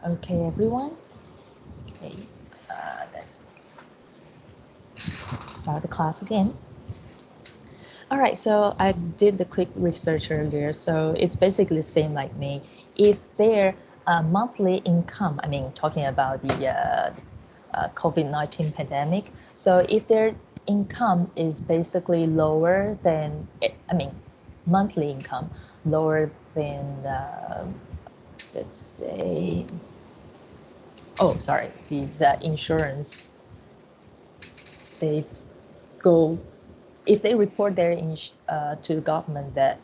Okay, everyone. Okay, let's start the class again. All right, so I did the quick research earlier. So it's basically the same like me. If their monthly income, I mean, talking about the COVID-19 pandemic. So if their income is basically lower than, I mean, monthly income lower than, let's say, oh, sorry, these insurance, they go, if they report their to the government that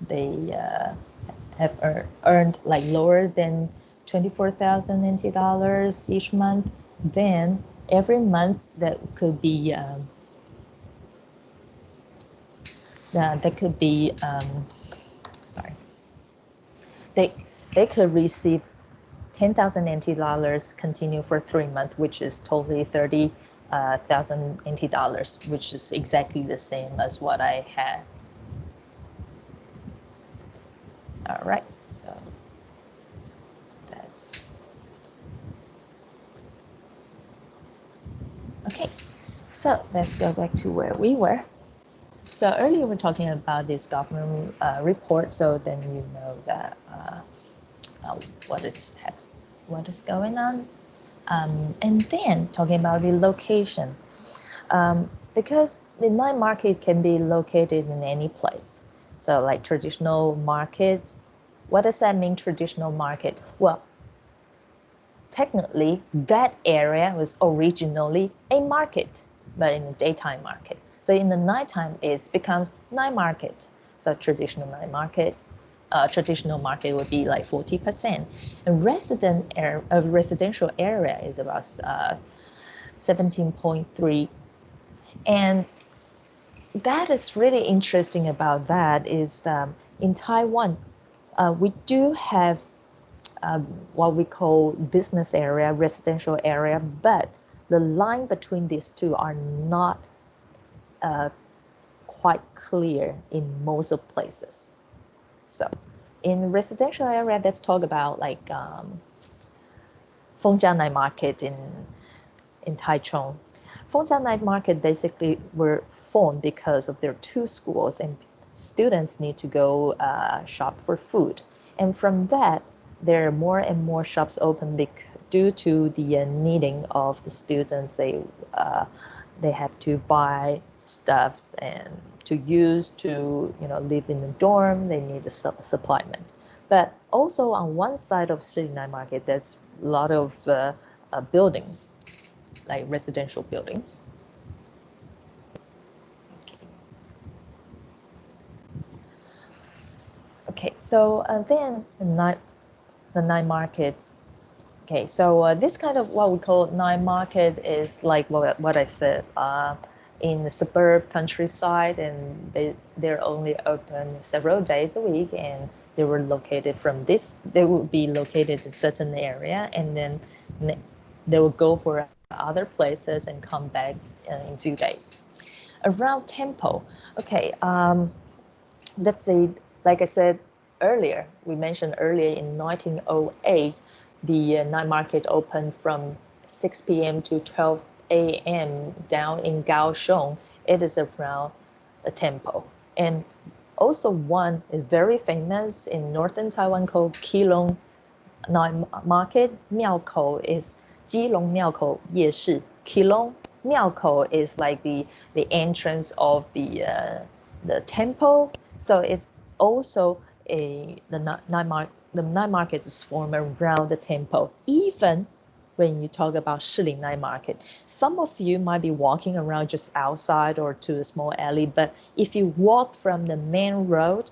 they have earned like lower than 24,000 NT dollars each month, then every month that could be sorry, they they could receive 10,000 NT dollars continue for 3 months, which is totally 30,000 NT dollars, which is exactly the same as what I had. All right, so that's okay. So let's go back to where we were. So earlier we were talking about this government report, so then you know that what is going on. And then talking about the location, because the night market can be located in any place. So like traditional markets, what does that mean, traditional market? Well, technically that area was originally a market, but in the daytime market. So in the nighttime, it becomes night market. So traditional night market, traditional market would be like 40%. And residential area is about 17.3. And that is really interesting about that is in Taiwan, we do have what we call business area, residential area, but the line between these two are not quite clear in most of places. So in residential area, let's talk about like Fengjiang Night Market in Taichung. Fengjiang Night Market basically were formed because of their two schools and students need to go shop for food. And from that, there are more and more shops open due to the needing of the students. They have to buy stuffs and to use to live in the dorm. They need a supplement. But also on one side of City Night Market, there's a lot of buildings, like residential buildings. Okay, so then the night market. Okay, so this kind of what we call night market is like what I said, in the suburb countryside, and they're only open several days a week, and they were located they would be located in a certain area, and then they will go for other places and come back in 2 days. Around Tempo, okay, let's say, like I said earlier, we mentioned earlier in 1908, the night market opened from 6 p.m. to 12 a.m. down in Kaohsiung. It is around a Tempo. And also one is very famous in northern Taiwan called Keelung Night Market. Miaokou is Jilong Miaokou Yeshi. Keelung Miaokou is like the entrance of the temple. So it's also the night market is formed around the temple. Even when you talk about Shilin Night Market, some of you might be walking around just outside or to a small alley, but if you walk from the main road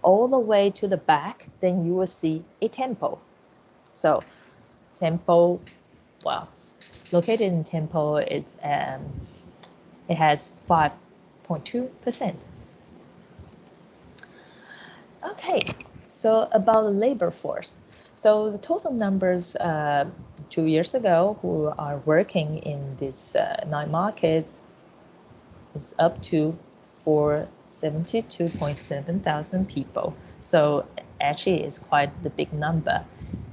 all the way to the back, then you will see a temple. So temple, well, located in temple, it has 5.2%. Okay, so about the labor force. So the total numbers 2 years ago who are working in this night markets is up to 72.7 thousand people. So actually it's quite the big number.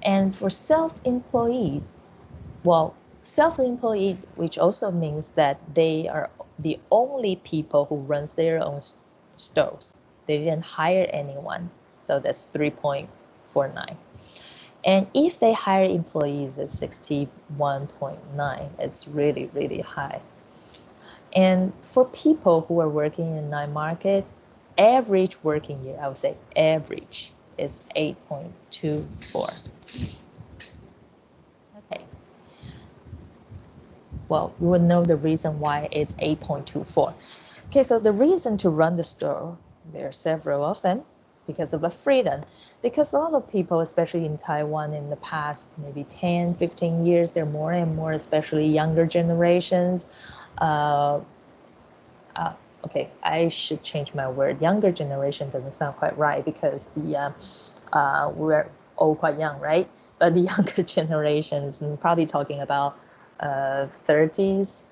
And for self-employed, well, self-employed, which also means that they are the only people who runs their own stores. They didn't hire anyone. So that's 3.49. And if they hire employees, it's 61.9. It's really, really high. And for people who are working in night market, average working year, I would say average, is 8.24. Okay. Well, you will know the reason why it's 8.24. Okay, so the reason to run the store, there are several of them, because of the freedom. Because a lot of people, especially in Taiwan in the past maybe 10, 15 years, there are more and more, especially younger generations. Okay, I should change my word. Younger generation doesn't sound quite right because we're all quite young, right? But the younger generations, I'm probably talking about 30s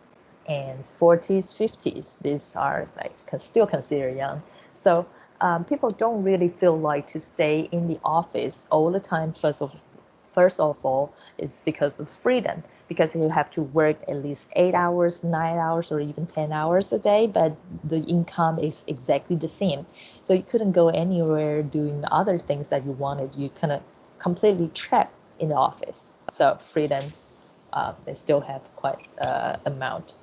and 40s, 50s. These are like still considered young. So people don't really feel like to stay in the office all the time. First of all, is because of freedom, because you have to work at least 8 hours, 9 hours, or even 10 hours a day, but the income is exactly the same. So you couldn't go anywhere doing the other things that you wanted. You kind of completely trapped in the office. So freedom, they still have quite amount.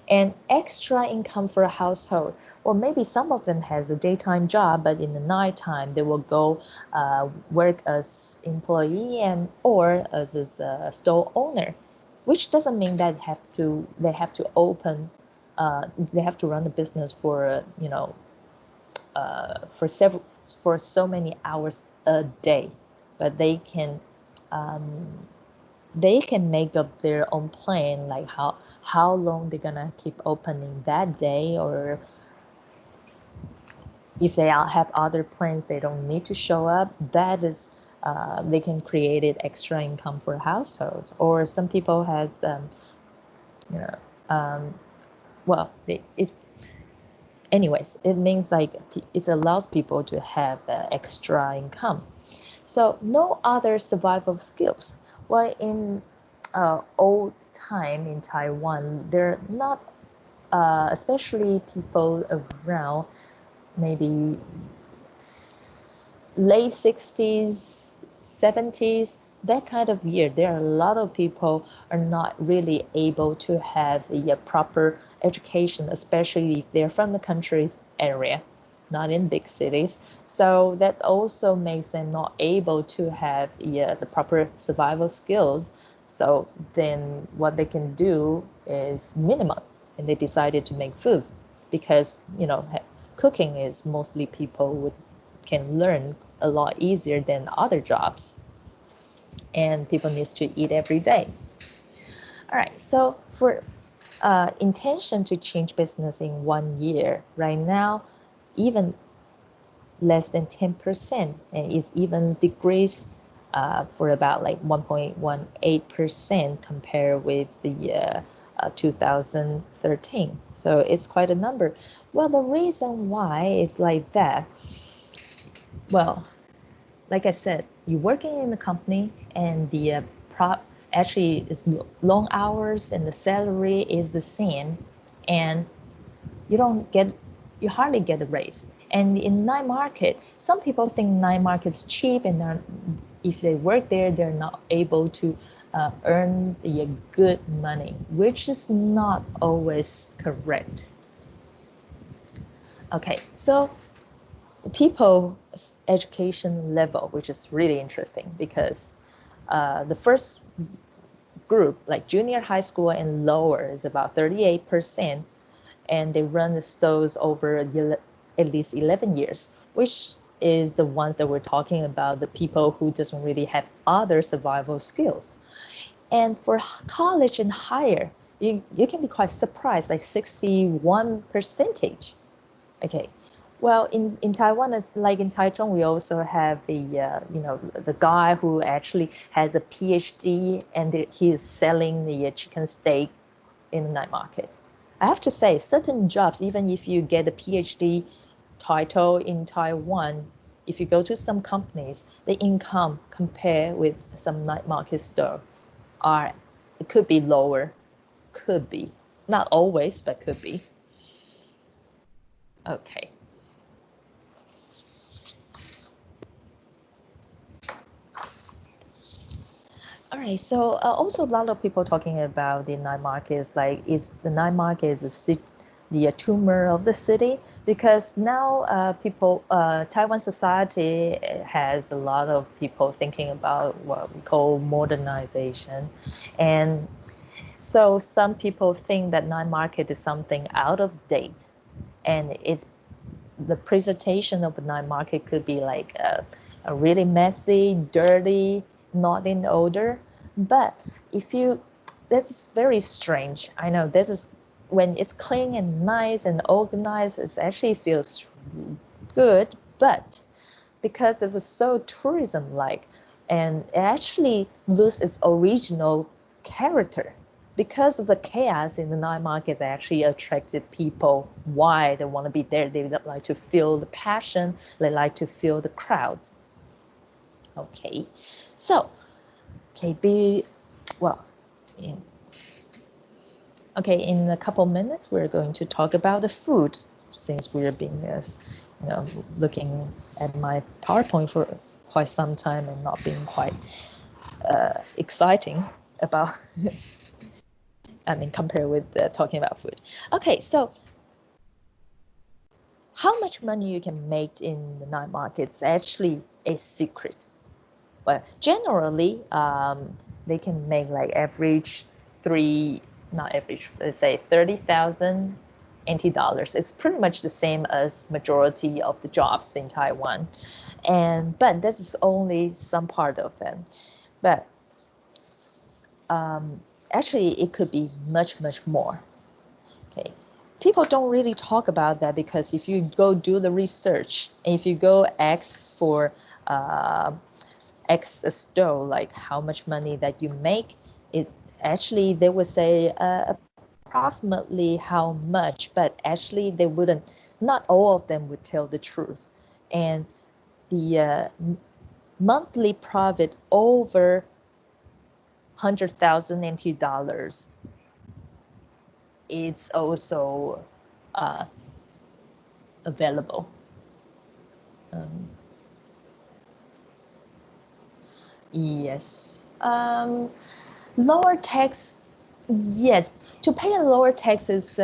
And extra income for a household, or maybe some of them has a daytime job, but in the nighttime they will go work as employee and or as a store owner, which doesn't mean that they have to open they have to run the business for for so many hours a day, but they can make up their own plan, like how long they're gonna keep opening that day, or if they have other plans they don't need to show up. That is they can create it extra income for households. Or some people has you know well it's anyways, it means like it allows people to have extra income. So no other survival skills. Well, in old time in Taiwan, they're not, especially people around maybe late 60s, 70s, that kind of year, there are a lot of people are not really able to have a proper education, especially if they're from the country's area, not in big cities. So that also makes them not able to have the proper survival skills. So then what they can do is minimal, and they decided to make food because, cooking is mostly people can learn a lot easier than other jobs, and people need to eat every day. All right, so for intention to change business in 1 year, right now, even less than 10%, and it's even decreased for about like 1.18% compared with the 2013. So it's quite a number. Well, the reason why it's like that, well, like I said, you're working in the company and the actually is long hours and the salary is the same, and you hardly get a raise. And in night market, some people think night market is cheap, and if they work there, they're not able to earn the good money, which is not always correct. Okay, so people's education level, which is really interesting because the first group, like junior high school and lower, is about 38%, and they run the stores over at least 11 years, which is the ones that we're talking about, the people who doesn't really have other survival skills. And for college and higher, you can be quite surprised, like 61%. Okay. Well, in Taiwan, it's like in Taichung, we also have the guy who actually has a PhD, and he's selling the chicken steak in the night market. I have to say, certain jobs, even if you get a PhD title in Taiwan, if you go to some companies, the income compare with some night market store are, it could be lower, could be, not always, but could be. Okay. All right, so also a lot of people talking about the night markets, like is the night market the tumor of the city? Because now Taiwan society has a lot of people thinking about what we call modernization. And so some people think that night market is something out of date, and the presentation of the night market could be like a really messy, dirty, not in order. But this is very strange. I know this is when it's clean and nice and organized, it actually feels good. But because it was so tourism-like, and it actually lose its original character because of the chaos in the night markets actually attracted people. Why they want to be there? They like to feel the passion. They like to feel the crowds. Okay, so well, in, in a couple minutes we're going to talk about the food, since we're being looking at my PowerPoint for quite some time and not being quite exciting about compared with talking about food. Okay, so how much money you can make in the night market is actually a secret. But generally, they can make like average let's say 30,000 NT dollars. It's pretty much the same as majority of the jobs in Taiwan. But this is only some part of them. But actually, it could be much, much more. Okay, people don't really talk about that, because if you go do the research, and if you go ask for X store, like how much money that you make, it's actually they would say approximately how much, but actually they wouldn't. Not all of them would tell the truth, and the monthly profit over 100,000 NT dollars. It's also available. Yes. Lower tax, yes. To pay a lower tax is,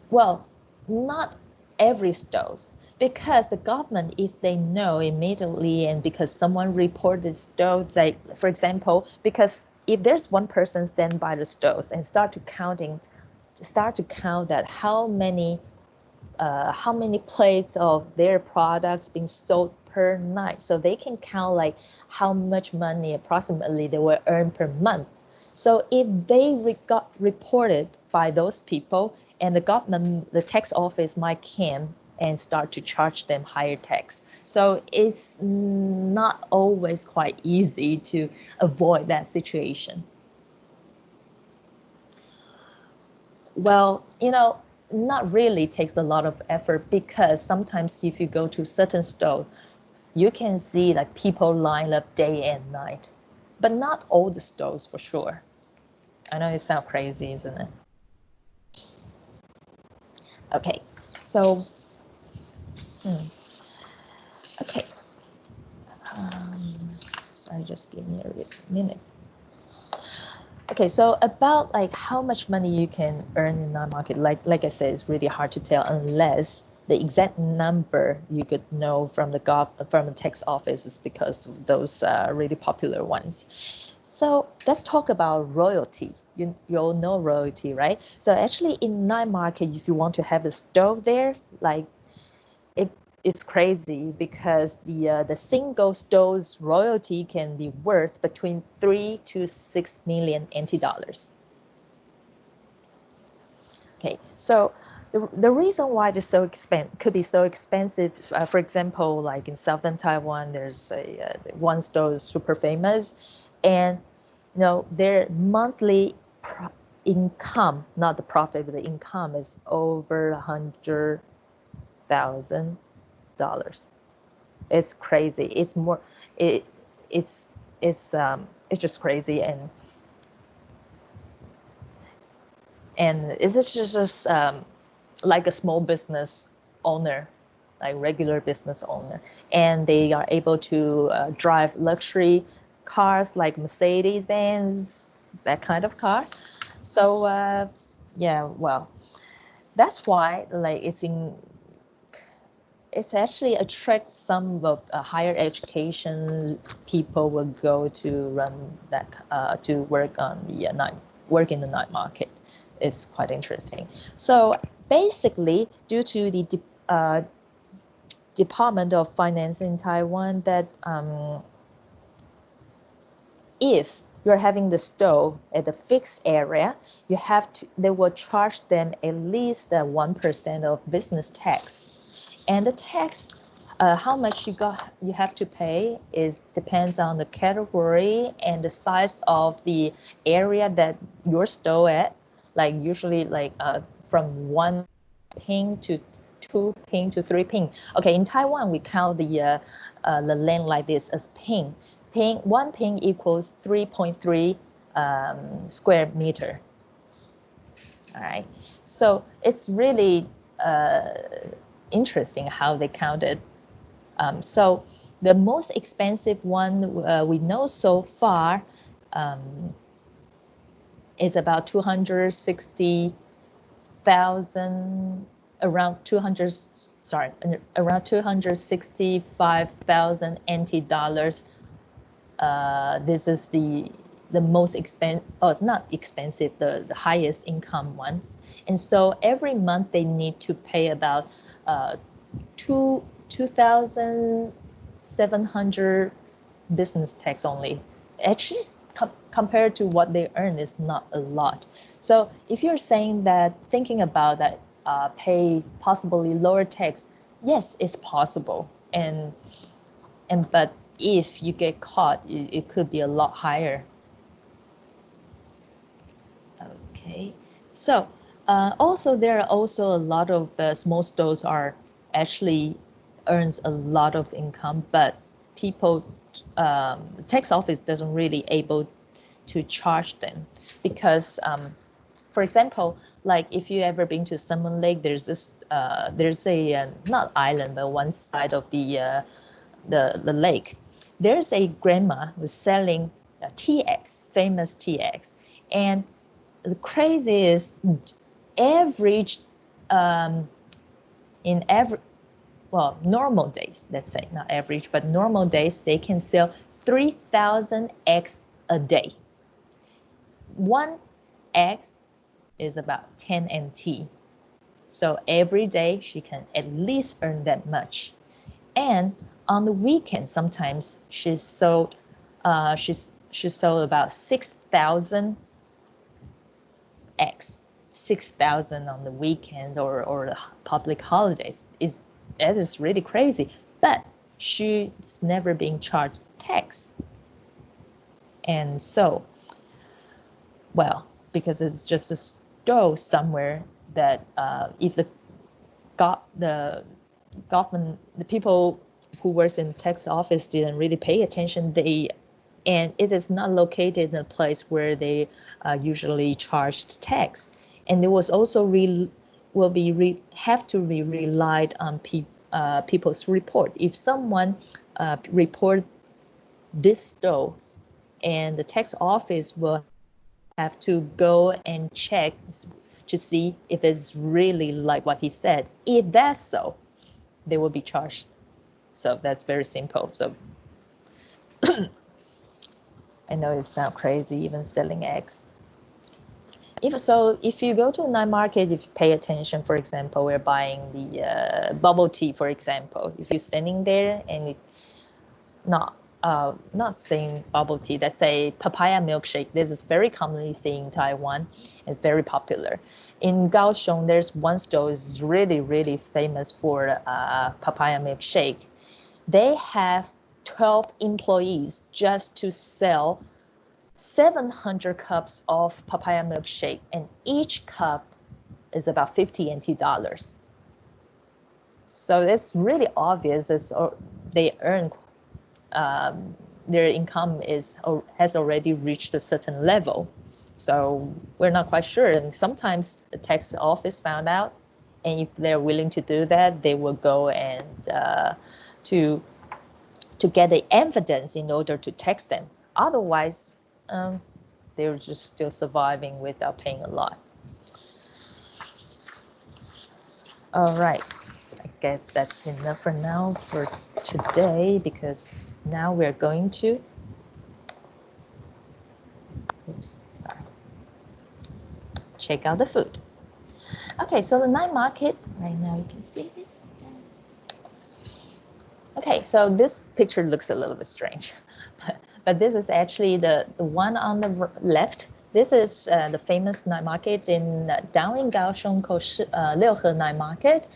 well, not every stove. Because the government, if they know immediately, and because someone reported stove, like, for example, because if there's one person stand by the stoves and start to count that how many plates of their products being sold per night, so they can count like how much money approximately they will earn per month. So if they got reported by those people, and the government, the tax office might come and start to charge them higher tax. So it's not always quite easy to avoid that situation. Well, not really takes a lot of effort, because sometimes if you go to certain stores, you can see like people line up day and night, but not all the stores for sure. I know it sounds crazy, isn't it? Okay, so, okay. Sorry, just give me a minute. Okay, so about like how much money you can earn in that market, like I said, it's really hard to tell unless the exact number you could know from the tax offices, because of those really popular ones. So let's talk about royalty. You all know royalty, right? So actually in night market, if you want to have a stove there, like it's crazy, because the single stove's royalty can be worth between 3 to 6 million NT dollars. Okay, so the reason why it's could be so expensive, for example, like in southern Taiwan, there's one stove is super famous, and their monthly income, not the profit, but the income is over 100,000 $12. It's crazy. It's more. It's it's just crazy, and it's just like a small business owner, like regular business owner, and they are able to drive luxury cars like Mercedes Benz, that kind of car. So yeah, well, that's why like it's actually attracts some of higher education people will go to run that to work on the work in the night market. It's quite interesting. So basically, due to the Department of Finance in Taiwan, that if you're having the store at a fixed area, you have to they will charge them at least 1% of business tax. And the tax, how much you have to pay is depends on the category and the size of the area that your store at. Like usually like from 1 ping to 2 ping to 3 ping. Okay, in Taiwan we count the land like this as ping. 1 ping equals 3.3 square meter. All right, so it's really interesting how they counted. So the most expensive one we know so far is about 260,000, around 265,000 NT dollars. This is the most expensive, not expensive, the highest income ones. And so every month they need to pay about 2,700 business tax only. Actually, compared to what they earn is not a lot. So if you're saying that, thinking about that, pay possibly lower tax, yes, it's possible. But if you get caught, it could be a lot higher. Okay, so also there are also a lot of small stores are actually earns a lot of income, but people tax office doesn't really able to charge them because for example, like if you ever been to Salmon Lake, there's this there's a not island but one side of the lake. There's a grandma who's selling TX, famous TX, and the crazy is average in every normal days, let's say, not average, but normal days, they can sell 3,000 eggs a day. One egg is about 10 NT. So every day she can at least earn that much. And on the weekend, sometimes she sold about 6,000 eggs. 6,000 on the weekends or public holidays. That is really crazy. But she's never being charged tax. And so, well, because it's just a store somewhere that if the government, the people who works in tax office didn't really pay attention, and it is not located in a place where they usually charged tax. And it was also have to be relied on people's report. If someone report this stores, and the tax office will have to go and check to see if it's really like what he said. If that's so, they will be charged. So that's very simple. So I know it sounds crazy, even selling eggs. If you go to a night market, if you pay attention, for example, we're buying the bubble tea, for example. If you're standing there and not saying bubble tea, let's say papaya milkshake. This is very commonly seen in Taiwan. It's very popular. In Kaohsiung, there's one store is really, really famous for papaya milkshake. They have 12 employees just to sell 700 cups of papaya milkshake, and each cup is about 50 NT dollars. So it's really obvious. They earn their income has already reached a certain level. So we're not quite sure. And sometimes the tax office found out, and if they're willing to do that, they will go and to get the evidence in order to tax them. Otherwise, they're just still surviving without paying a lot. All right, I guess that's enough for now for today, because now we're going to, check out the food. Okay, so the night market, right now you can see this. Okay, so this picture looks a little bit strange, but this is actually the one on the left. This is the famous night market down in Kaohsiung called Liuhe Night Market.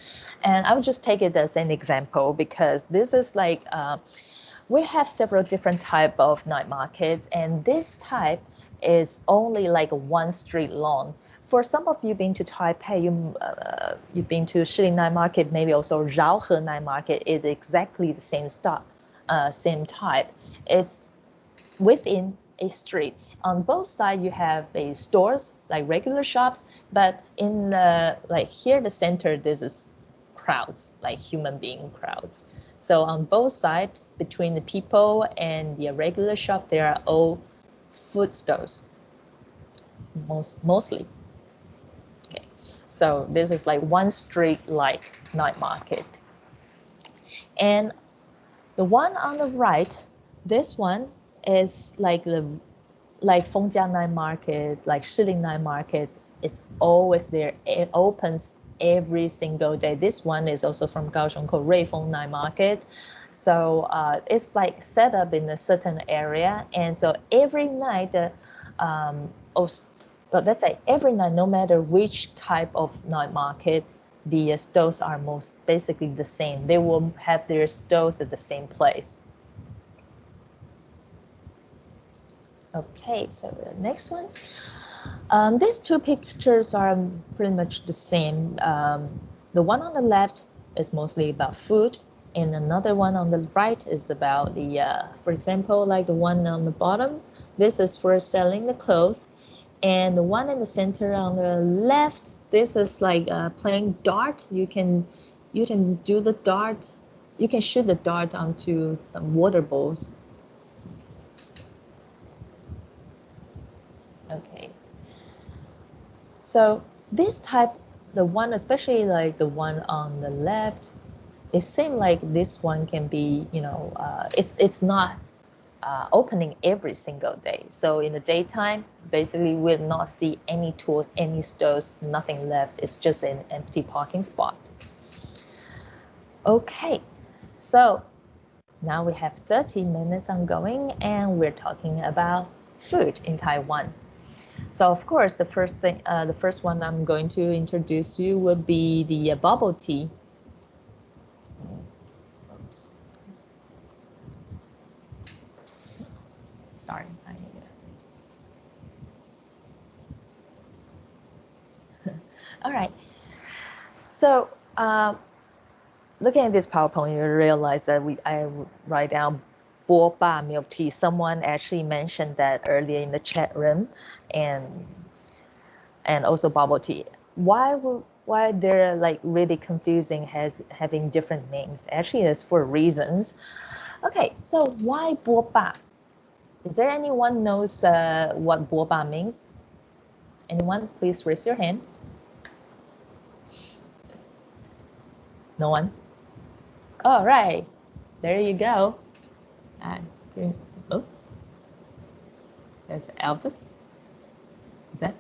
And I would just take it as an example, because this is like, we have several different type of night markets, and this type is only like one street long. For some of you been to Taipei, you've been to Shilin Night Market, maybe also Raohe Night Market. It's exactly the same same type. It's within a street. On both sides, you have stores, like regular shops, but in like here, the center, this is crowds, like human being crowds. So on both sides, between the people and the regular shop, there are all food stores, mostly. Okay. So this is like one street like night market. And the one on the right, this one is like Fengjiang Night Market, like Shilin Night Market. It's always there. It opens every single day. This one is also from Kaohsiung called Ruifeng Night Market. So it's like set up in a certain area, and so every night, let's say every night, no matter which type of night market, the stores are most basically the same. They will have their stores at the same place. Okay, so the next one. These two pictures are pretty much the same. The one on the left is mostly about food, and another one on the right is about for example, like the one on the bottom, this is for selling the clothes, and the one in the center on the left, this is like playing dart. You can do the dart. You can shoot the dart onto some water balls. Okay. So this type, the one, especially like the one on the left, it seems like this one can be, it's not opening every single day. So in the daytime, basically we'll not see any tours, any stores, nothing left. It's just an empty parking spot. Okay, so now we have 30 minutes ongoing, and we're talking about food in Taiwan. So of course, the first one I'm going to introduce you would be the bubble tea. Oops. Sorry. All right. So looking at this PowerPoint, you realize that I write down boba milk tea. Someone actually mentioned that earlier in the chat room, and also bubble tea. Why they're like really confusing, having different names? Actually, it's for reasons. Okay, so why boba? Is there anyone knows what boba means? Anyone? Please raise your hand. No one? All right, there you go. Oh, there's Elvis. Is that?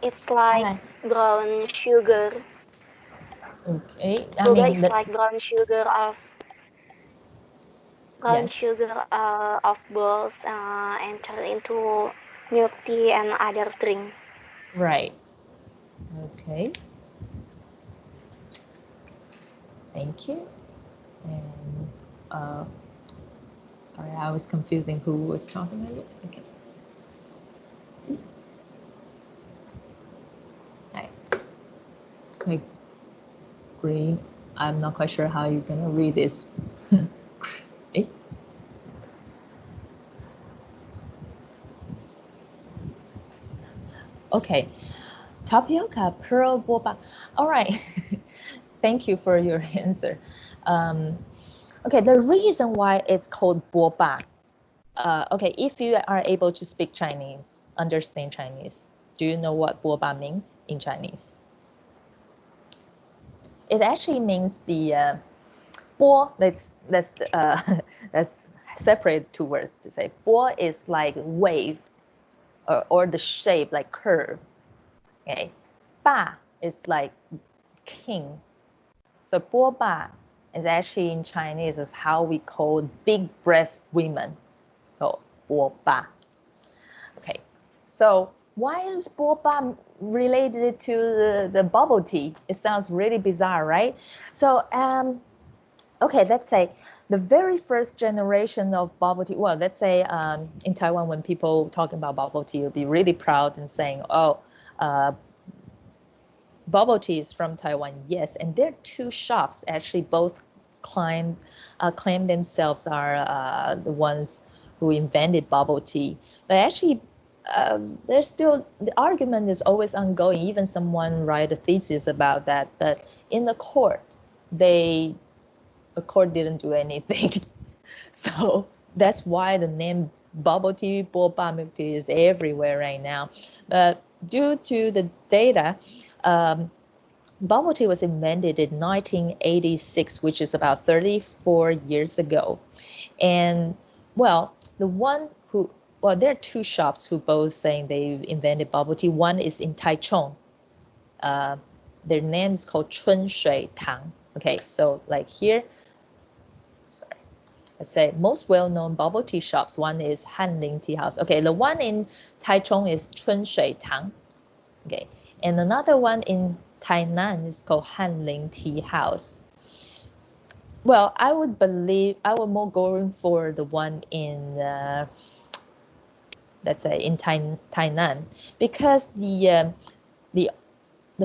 It's like brown sugar. Okay, Boba is like brown sugar of balls and turn into milk tea and other drink. Right. Okay. Thank you. And sorry, I was confusing who was talking about it. Okay. Right. Like green. I'm not quite sure how you're gonna read this. Eh? Okay, tapioca, pearl, boba. All right, thank you for your answer. Okay, the reason why it's called boba. Okay, if you are able to speak Chinese, understand Chinese, do you know what boba means in Chinese? It actually means the bo. Let's separate two words to say. Bo is like wave, or the shape like curve. Okay, ba is like king. So bo ba is actually in Chinese is how we call big breast women. So bo ba. Okay, so why is boba related to the bubble tea? It sounds really bizarre, right? So, okay, let's say the very first generation of bubble tea. Well, let's say in Taiwan, when people talking about bubble tea, you'll be really proud and saying, "Oh, uh, bubble tea is from Taiwan." Yes, and there are two shops actually both claim themselves are the ones who invented bubble tea. But actually, there's still the argument is always ongoing. Even someone write a thesis about that. But in the court, the court didn't do anything. So that's why the name bubble tea, boba milk tea is everywhere right now. But due to the data, bubble tea was invented in 1986, which is about 34 years ago. And well, there are two shops who both saying they invented bubble tea. One is in Taichung. Their name is called Chun Shui Tang. Okay, so like here, sorry, I say most well-known bubble tea shops. One is Hanling Tea House. Okay, the one in Taichung is Chun Shui Tang. Okay, and another one in Tainan is called Hanling Tea House. Well, I would more going for the one in let's say in Tainan, because the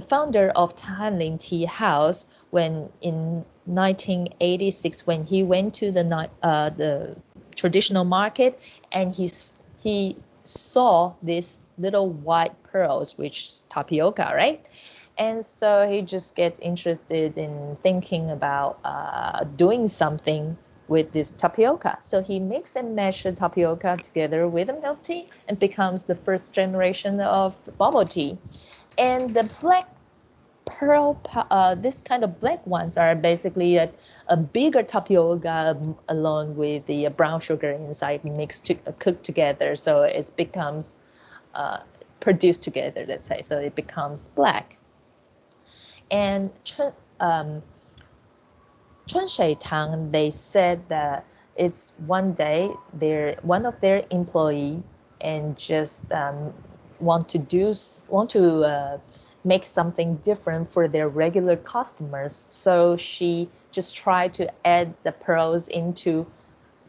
founder of Hanling Tea House, when in 1986, when he went to the traditional market, and he saw these little white pearls, which is tapioca, right? And so he just gets interested in thinking about doing something with this tapioca. So he mix and match the tapioca together with the milk tea and becomes the first generation of bubble tea. And the black pearl, this kind of black ones are basically a bigger tapioca along with the brown sugar inside mixed cooked together. So it becomes produced together, let's say. So it becomes black. And Chun Shui Tang, they said that it's one day one of their employee and just want to make something different for their regular customers. So she just tried to add the pearls into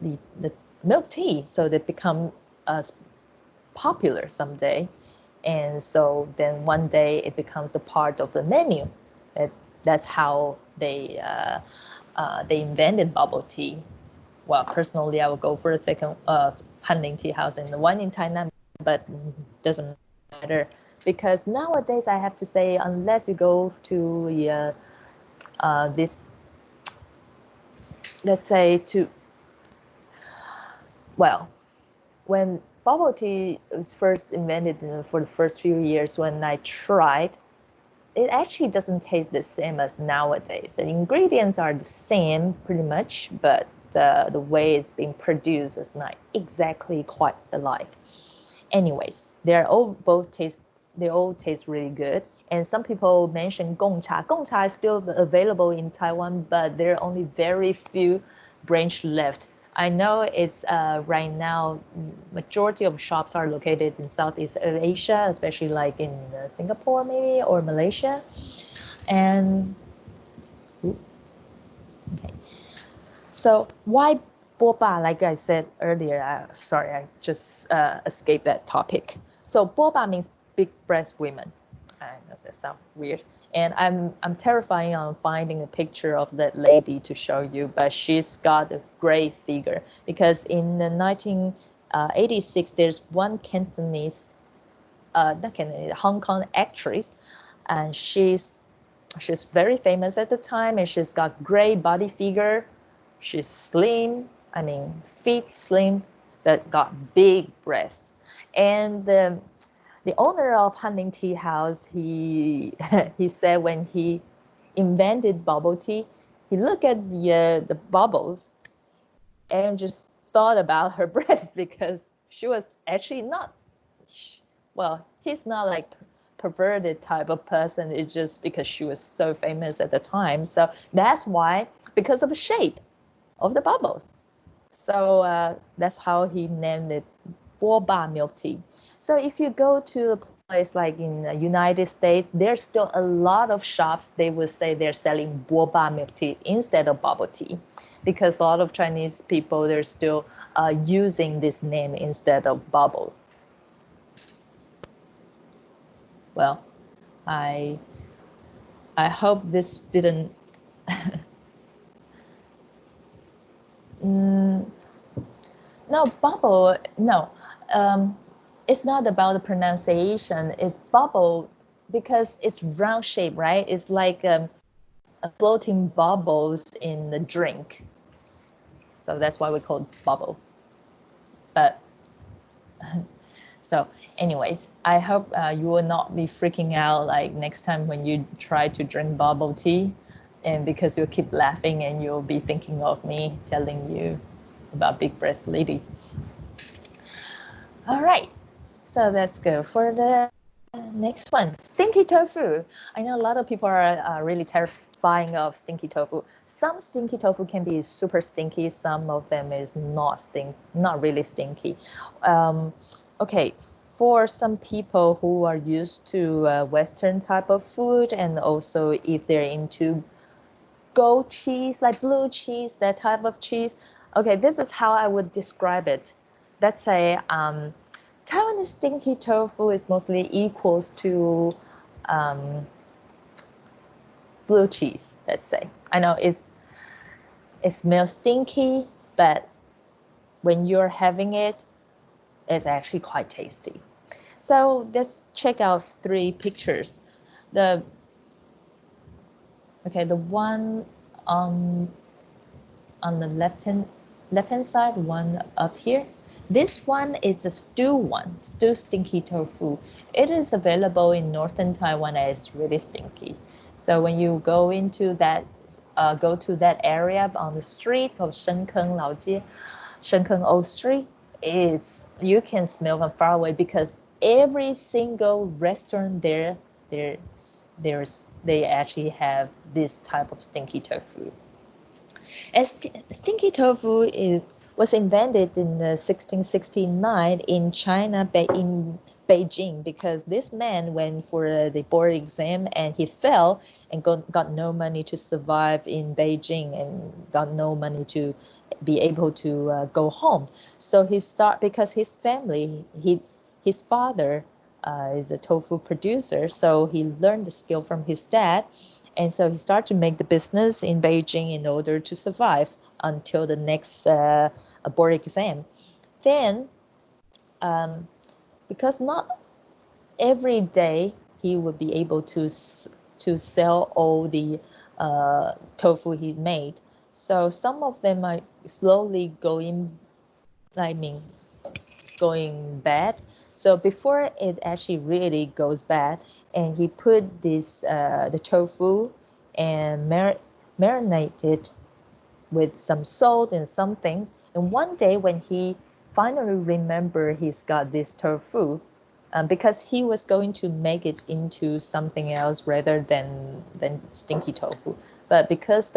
the milk tea so they become popular someday. And so then one day it becomes a part of the menu. That's how they invented bubble tea. Well, personally, I would go for the second Hanling Tea House and the one in Tainan, but doesn't matter because nowadays I have to say, unless you go to this, let's say when bubble tea was first invented for the first few years, when I tried, it actually doesn't taste the same as nowadays. The ingredients are the same pretty much, but the way it's being produced is not exactly quite alike. Anyways, they all taste really good. And some people mention Gong Cha. Gong Cha is still available in Taiwan, but there are only very few branch left. I know it's right now, majority of shops are located in Southeast Asia, especially like in Singapore maybe or Malaysia. And okay, so why boba? Like I said earlier, sorry, I just escaped that topic. So boba means big breast women. I know that sounds weird. And I'm terrifying on finding a picture of that lady to show you, but she's got a great figure because in the 1986 there's one Cantonese, not Cantonese, Hong Kong actress, and she's very famous at the time, and she's got great body figure. She's slim, I mean fit, slim, but got big breasts. And the owner of Hunting Tea House, he he said when he invented bubble tea, he looked at the bubbles and just thought about her breast because she was actually not, well, he's not like perverted type of person. It's just because she was so famous at the time. So that's why, because of the shape of the bubbles. So that's how he named it boba milk tea. So if you go to a place like in the United States, there's still a lot of shops, they will say they're selling boba milk tea instead of bubble tea, because a lot of Chinese people, they're still using this name instead of bubble. Well, I hope this didn't no, bubble, no. It's not about the pronunciation. It's bubble because it's round shape, right? It's like a floating bubbles in the drink. So that's why we call it bubble. But so anyways, I hope you will not be freaking out like next time when you try to drink bubble tea, and because you'll keep laughing and you'll be thinking of me telling you about big breast ladies. All right, so let's go for the next one. Stinky tofu. I know a lot of people are really terrifying of stinky tofu. Some stinky tofu can be super stinky. Some of them is not really stinky. Okay, for some people who are used to Western type of food, and also if they're into goat cheese, like blue cheese, that type of cheese. Okay, this is how I would describe it. Let's say Taiwanese stinky tofu is mostly equals to blue cheese, let's say. I know it smells stinky, but when you're having it, it's actually quite tasty. So let's check out 3 pictures. The one on the left hand side, one up here. This one is a stew stinky tofu. It is available in northern Taiwan and it's really stinky. So when you go into that, go to that area on the street of Shenkeng Old Street, you can smell from far away because every single restaurant there, they actually have this type of stinky tofu. And stinky tofu was invented in 1669 in China, in Beijing, because this man went for the board exam and he fell and got no money to survive in Beijing and got no money to be able to go home. So because his family, his father is a tofu producer, so he learned the skill from his dad. And so he started to make the business in Beijing in order to survive until the next board exam. Then, because not every day he would be able to sell all the tofu he made, so some of them are slowly going bad. So before it actually really goes bad, and he put the tofu and marinate it with some salt and some things. And one day when he finally remembered he's got this tofu, because he was going to make it into something else rather than stinky tofu, but because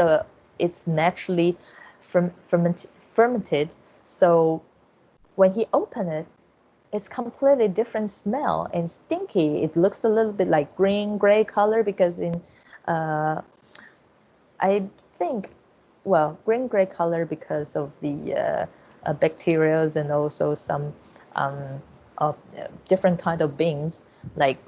it's naturally fermented, so when he opened it, it's completely different smell and stinky. It looks a little bit like gray color because I think, well, gray color because of the bacteria and also some of different kind of beans like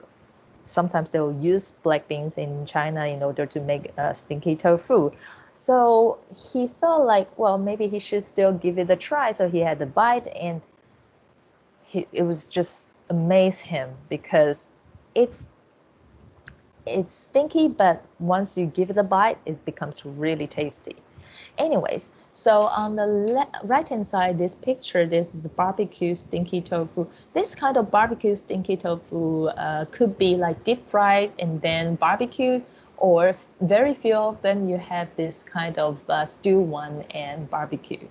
sometimes they'll use black beans in China in order to make stinky tofu. So he thought like, well, maybe he should still give it a try. So he had a bite, and it was just amazed him because it's stinky, but once you give it a bite, it becomes really tasty. Anyways, so on the right hand side, this picture, this is barbecue stinky tofu. This kind of barbecue stinky tofu could be like deep fried and then barbecued, or very few of them you have this kind of stew one and barbecue.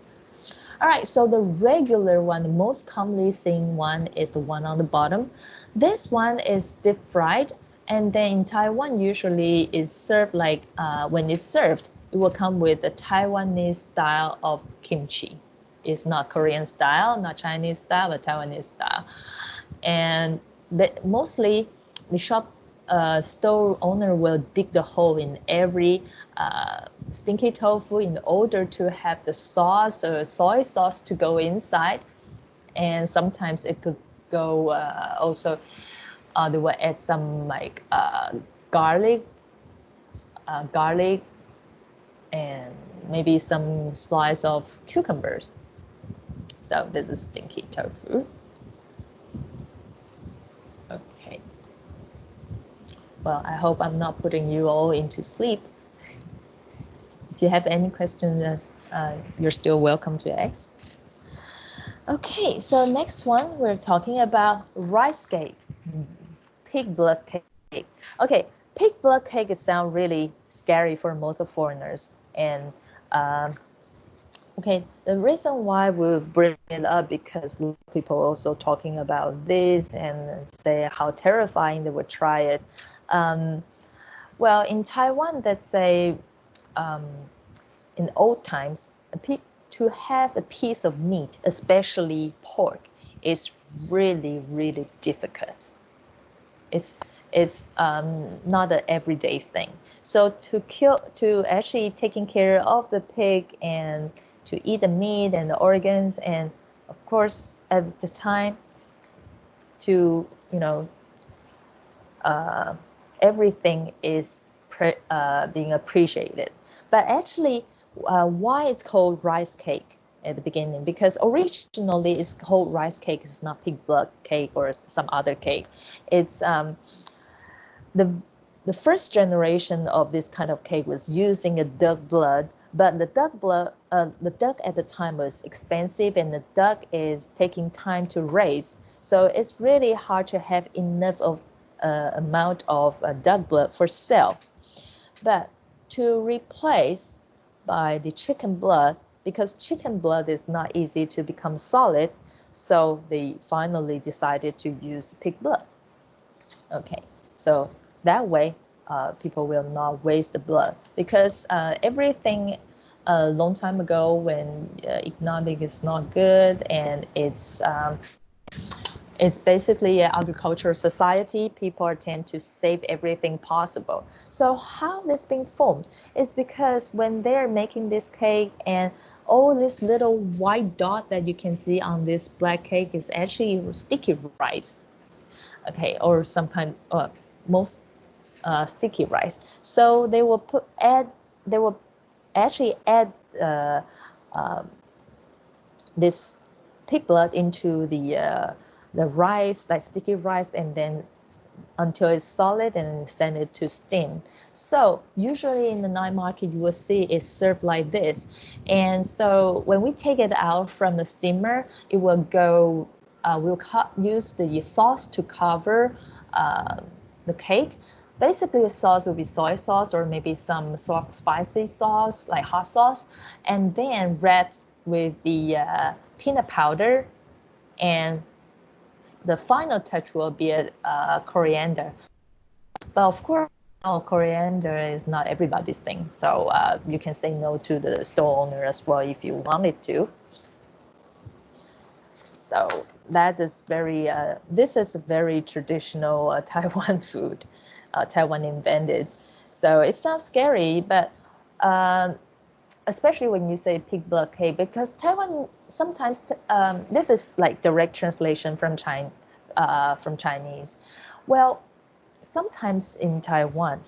All right, so the regular one, the most commonly seen one, is the one on the bottom. This one is deep fried, and then in Taiwan usually is served like when it's served, it will come with a Taiwanese style of kimchi. It's not Korean style, not Chinese style, but Taiwanese style. And mostly the shop store owner will dig the hole in every stinky tofu in order to have the sauce or soy sauce to go inside. And sometimes it could go also, they will add some like garlic, garlic, and maybe some slice of cucumbers. So this is stinky tofu. Okay. Well, I hope I'm not putting you all into sleep. If you have any questions, you're still welcome to ask. Okay, so next one, we're talking about rice cake, pig blood cake. Okay, pig blood cake sounds really scary for most of foreigners. And okay, the reason why we bring it up because people are also talking about this and say how terrifying they would try it. Well, in Taiwan, let's say in old times, to have a piece of meat, especially pork, is really, really difficult. It's not an everyday thing. So to actually taking care of the pig and to eat the meat and the organs, and of course at the time to everything is being appreciated. But actually, why it's called rice cake at the beginning? Because originally it's called rice cake. It's not pig blood cake or some other cake. It's the first generation of this kind of cake was using a duck blood, but the duck at the time was expensive, and the duck is taking time to raise. So it's really hard to have enough of amount of duck blood for sale. But to replace by the chicken blood, because chicken blood is not easy to become solid, so they finally decided to use the pig blood. Okay, so that way people will not waste the blood, because everything a long time ago when economic is not good and it's basically an agricultural society. People tend to save everything possible. So how this being formed is because when they're making this cake, and all this little white dot that you can see on this black cake is actually sticky rice. Okay, or some kind most sticky rice. So they will actually add this pig blood into the rice, like sticky rice, and then until it's solid, and then send it to steam. So usually in the night market, you will see it's served like this. And so when we take it out from the steamer, it will go, we'll use the sauce to cover the cake. Basically, the sauce will be soy sauce or maybe some spicy sauce, like hot sauce, and then wrapped with the peanut powder, and the final touch will be a coriander. But of course, coriander is not everybody's thing, so you can say no to the store owner as well if you wanted to. So that is this is a very traditional Taiwan food, Taiwan invented. So it sounds scary, but especially when you say pig blood cake, because Taiwan sometimes this is like direct translation from Chinese. Well, sometimes in Taiwan,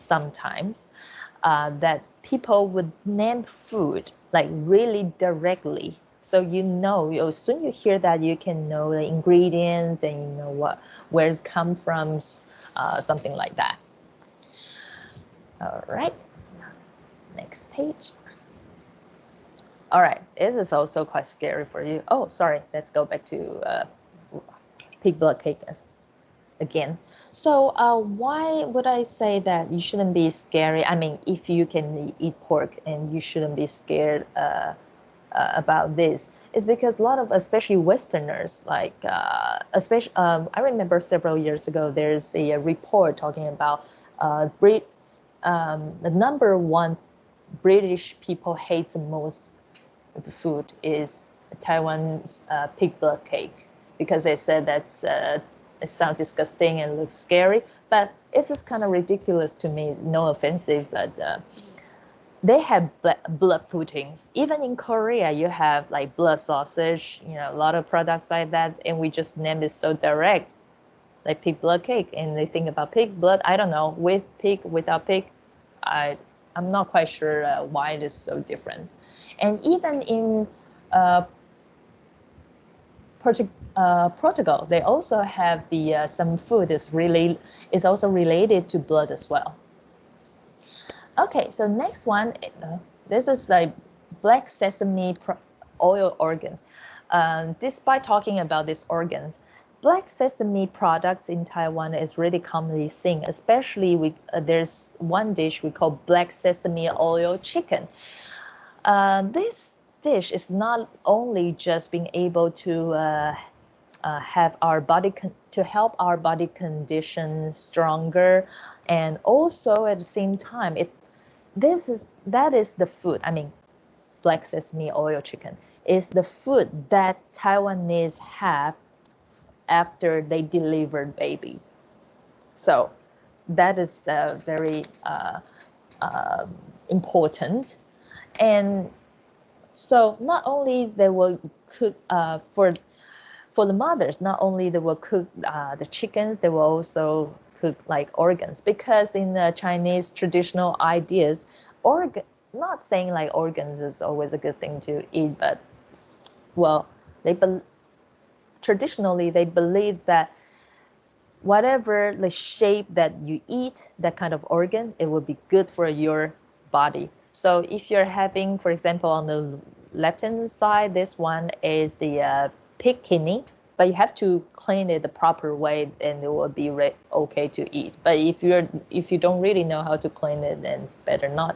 that people would name food like really directly. So as soon you hear that, you can know the ingredients and you know where it's come from, something like that. All right, next page. All right, this is also quite scary for you. Oh, sorry, let's go back to pig blood cake again. So why would I say that you shouldn't be scary? I mean, if you can eat pork and you shouldn't be scared about this, is because a lot of, especially Westerners, like especially I remember several years ago, there's a report talking about the number one British people hates the most the food is Taiwan's pig blood cake, because they said that's it sounds disgusting and looks scary, but it's just kind of ridiculous to me. No offensive, but they have blood puddings. Even in Korea, you have like blood sausage, a lot of products like that, and we just named it so direct, like pig blood cake. And they think about pig blood. I don't know, with pig, without pig. I'm not quite sure why it is so different. And even in Portugal, they also have some food is also related to blood as well. Okay, so next one, this is like black sesame oil organs. Despite talking about these organs, black sesame products in Taiwan is really commonly seen, especially there's one dish we call black sesame oil chicken. This dish is not only just being able to have our body to help our body condition stronger, and also at the same time that is the food. I mean, black sesame oil chicken is the food that Taiwanese have after they delivered babies. So that is very important. And so not only they will cook for the mothers, not only they will cook the chickens, they will also cook like organs, because in the Chinese traditional ideas, not saying like organs is always a good thing to eat, but well, traditionally they believe that whatever the shape that you eat, that kind of organ, it will be good for your body. So if you're having, for example, on the left-hand side, this one is the pig kidney, but you have to clean it the proper way, and it will be okay to eat. But if you don't really know how to clean it, then it's better not.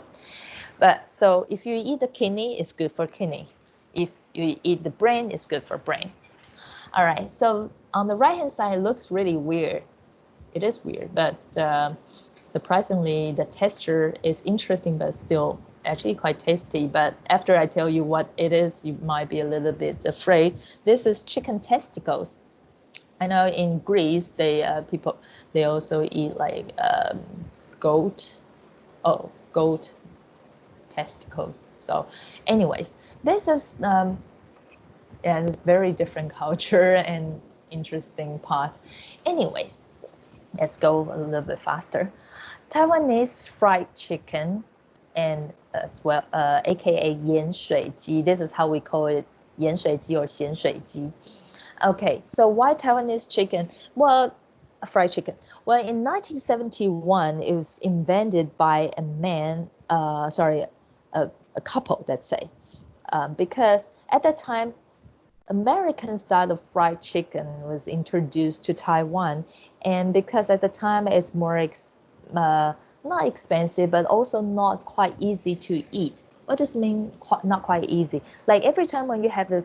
But so if you eat the kidney, it's good for kidney. If you eat the brain, it's good for brain. All right, so on the right-hand side, it looks really weird. It is weird, but surprisingly, the texture is interesting, but still actually quite tasty. But after I tell you what it is, you might be a little bit afraid. This is chicken testicles. I know in Greece, they also eat like goat testicles. So, anyways, this is it's very different culture and interesting part. Anyways, let's go a little bit faster. Taiwanese fried chicken, and as well, aka 盐水鸡. This is how we call it, 盐水鸡 or 咸水鸡. Okay, so why Taiwanese chicken? Well, fried chicken. Well, in 1971, it was invented by a couple, let's say, because at that time, American style of fried chicken was introduced to Taiwan, and because at the time it's more not expensive, but also not quite easy to eat. What does mean not quite easy? Like every time when you have the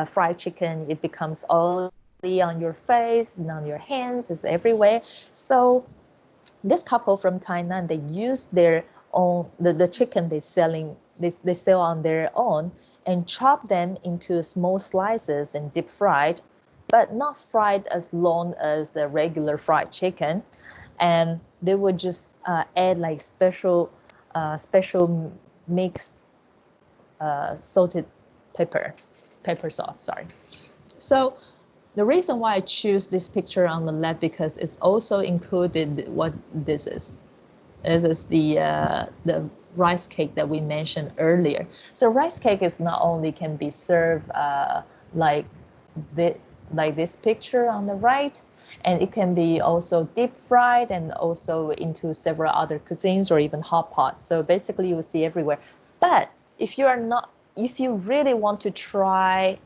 fried chicken, it becomes oily on your face and on your hands, it's everywhere. So this couple from Tainan, they use their own the chicken they sell on their own, and chop them into small slices and deep fried, but not fried as long as a regular fried chicken. And they would just add like special mixed salted pepper sauce. Sorry. So the reason why I choose this picture on the left because it's also included what this is. This is the rice cake that we mentioned earlier. So rice cake is not only can be served like the, like this picture on the right, and it can be also deep fried and also into several other cuisines or even hot pot. So basically you will see everywhere. But if you are not, if you really want to try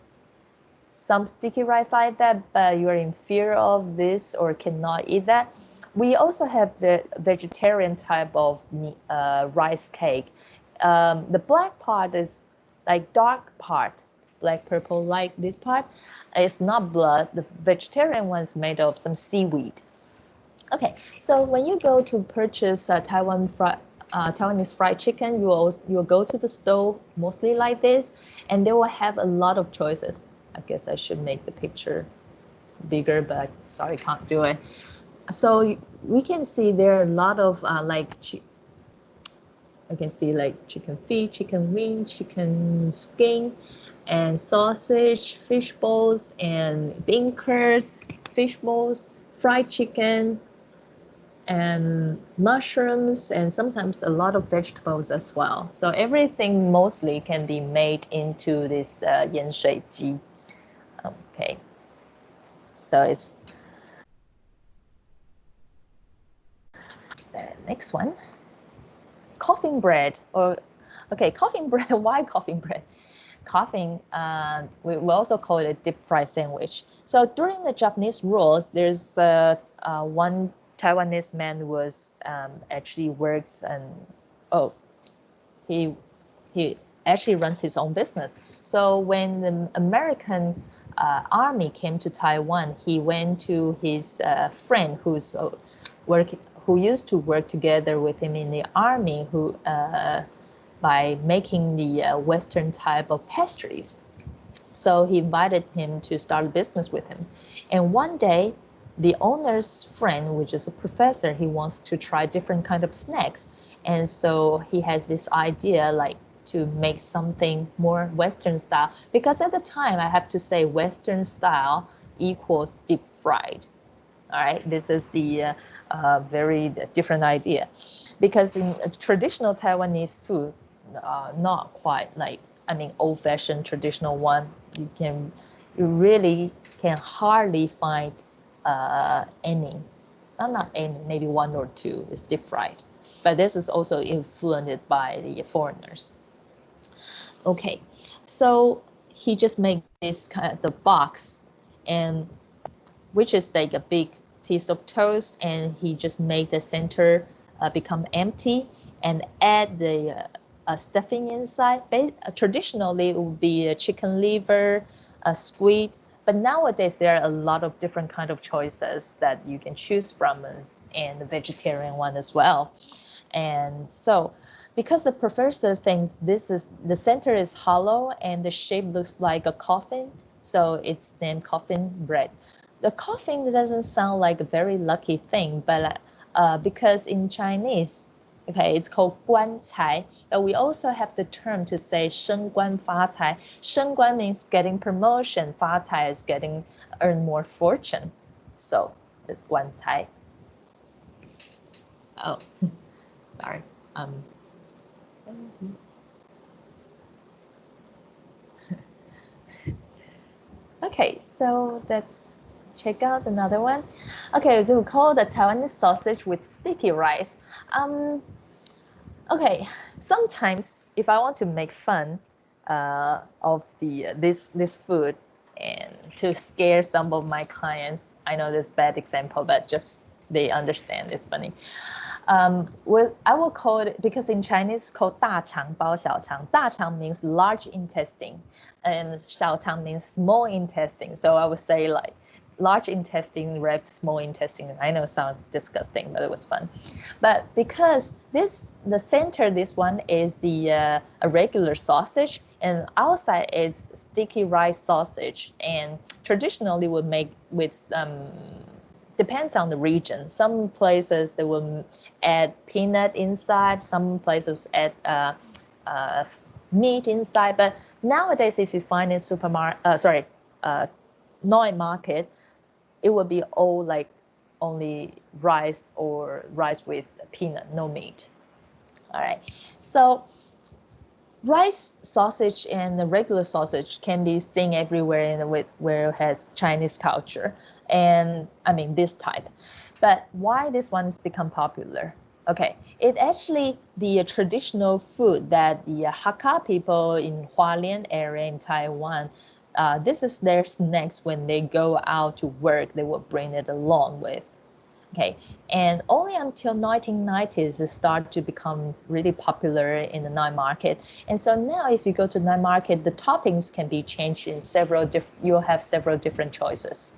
some sticky rice like that, but you are in fear of this or cannot eat that, we also have the vegetarian type of rice cake. The black part is like dark part, black purple like this part. It's not blood. The vegetarian one is made of some seaweed. Okay, so when you go to purchase Taiwanese fried chicken, you will go to the stove mostly like this, and they will have a lot of choices. I guess I should make the picture bigger, but sorry, can't do it. So we can see there are a lot of I can see like chicken feet, chicken wing, chicken skin, and sausage, fish balls, and bean curd, fish balls, fried chicken, and mushrooms, and sometimes a lot of vegetables as well. So everything mostly can be made into this 盐水鸡. Okay, so it's the next one. Coffin bread, or okay, coffin bread. Why coffin bread? Coffin, we also call it a deep fried sandwich. So during the Japanese rules, there's one Taiwanese man was actually works and he actually runs his own business. So when the American army came to Taiwan, he went to his friend who's working, who used to work together with him in the army, who by making the Western type of pastries. So he invited him to start a business with him. And one day, the owner's friend, which is a professor, he wants to try different kind of snacks. And so he has this idea like to make something more Western style. Because at the time, I have to say Western style equals deep fried. All right, this is the very different idea. Because in traditional Taiwanese food, not quite like, I mean, old-fashioned traditional one, you really can hardly find any, not any, maybe one or two is deep fried. But this is also influenced by the foreigners. Okay, so he just made this kind of the box, and which is like a big piece of toast, and he just made the center become empty and add the stuffing inside. Traditionally, it would be a chicken liver, a squid, but nowadays there are a lot of different kind of choices that you can choose from, and the vegetarian one as well. And so, because the professor thinks this is the center is hollow and the shape looks like a coffin, so it's named coffin bread. The coffin doesn't sound like a very lucky thing, but because in Chinese, okay, it's called 官财, but we also have the term to say 升官发财. 升官 means getting promotion, 发财 is getting earn more fortune. So it's 官财. Oh, sorry. Okay, so let's check out another one. Okay, so we call the Taiwanese sausage with sticky rice. Okay, sometimes if I want to make fun of this food and to scare some of my clients, I know this bad example, but just they understand it's funny. I will call it, because in Chinese it's called 大肠包小肠. 大肠 means large intestine, and 小肠 means small intestine. So I would say like large intestine wrapped small intestine. I know it sounds disgusting, but it was fun. But because the center, this one is the a regular sausage, and outside is sticky rice sausage, and traditionally would make with depends on the region. Some places they will add peanut inside. Some places add meat inside. But nowadays, if you find in night market, it would be all like only rice or rice with peanut, no meat. All right, so rice sausage and the regular sausage can be seen everywhere where it has Chinese culture, and I mean this type. But why this one has become popular? Okay, it actually the traditional food that the Hakka people in Hualien area in Taiwan, this is their snacks when they go out to work. They will bring it along with. Okay, and only until 1990s it started to become really popular in the night market. And so now if you go to night market, the toppings can be changed in several different, you'll have several different choices.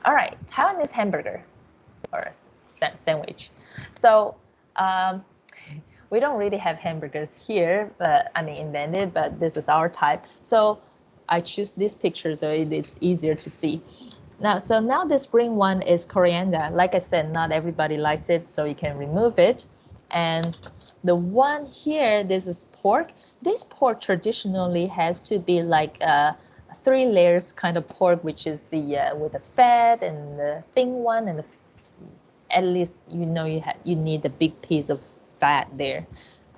All right, Taiwanese hamburger or sandwich. So we don't really have hamburgers here, but I mean invented, but this is our type. So I choose this picture so it's easier to see. Now this green one is coriander. Like I said, not everybody likes it, so you can remove it. And the one here, this is pork. This pork traditionally has to be like 3 layers kind of pork, which is the with the fat and the thin one, and at least you know you need a big piece of fat there.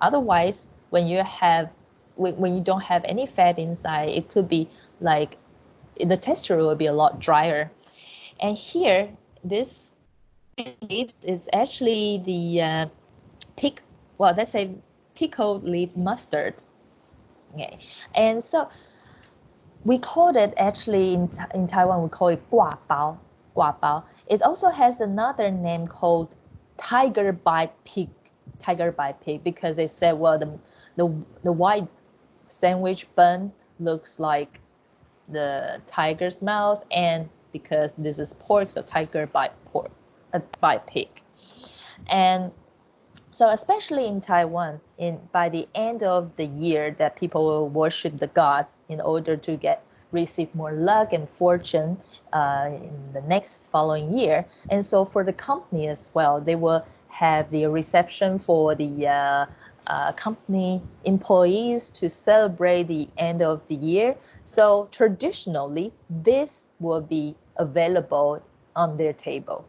Otherwise, when you don't have any fat inside, it could be like the texture will be a lot drier. And here, this leaf is actually the let's say pickled leaf mustard. Okay, and so we call it actually in Taiwan we call it guabao. It also has another name called tiger bite pig, because they said well the white sandwich bun looks like the tiger's mouth, and because this is pork, so tiger bite pork, bite pig. And so especially in Taiwan, by the end of the year, that people will worship the gods in order to receive more luck and fortune in the next following year. And so for the company as well, they will have the reception for the company employees to celebrate the end of the year. So traditionally, this will be available on their table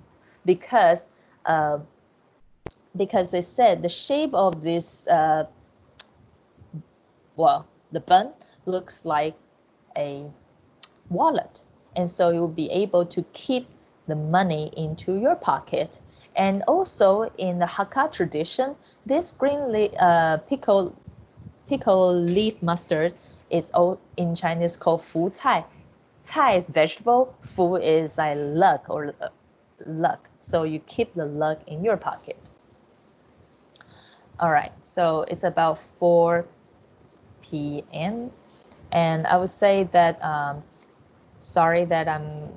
because they said the shape of this, the bun looks like a wallet. And so you'll be able to keep the money into your pocket. And also in the Hakka tradition, this pickle leaf mustard is in Chinese called fu cai. Cai is vegetable, fu is like luck or luck. So you keep the luck in your pocket. All right, so it's about 4 p.m. And I would say that sorry that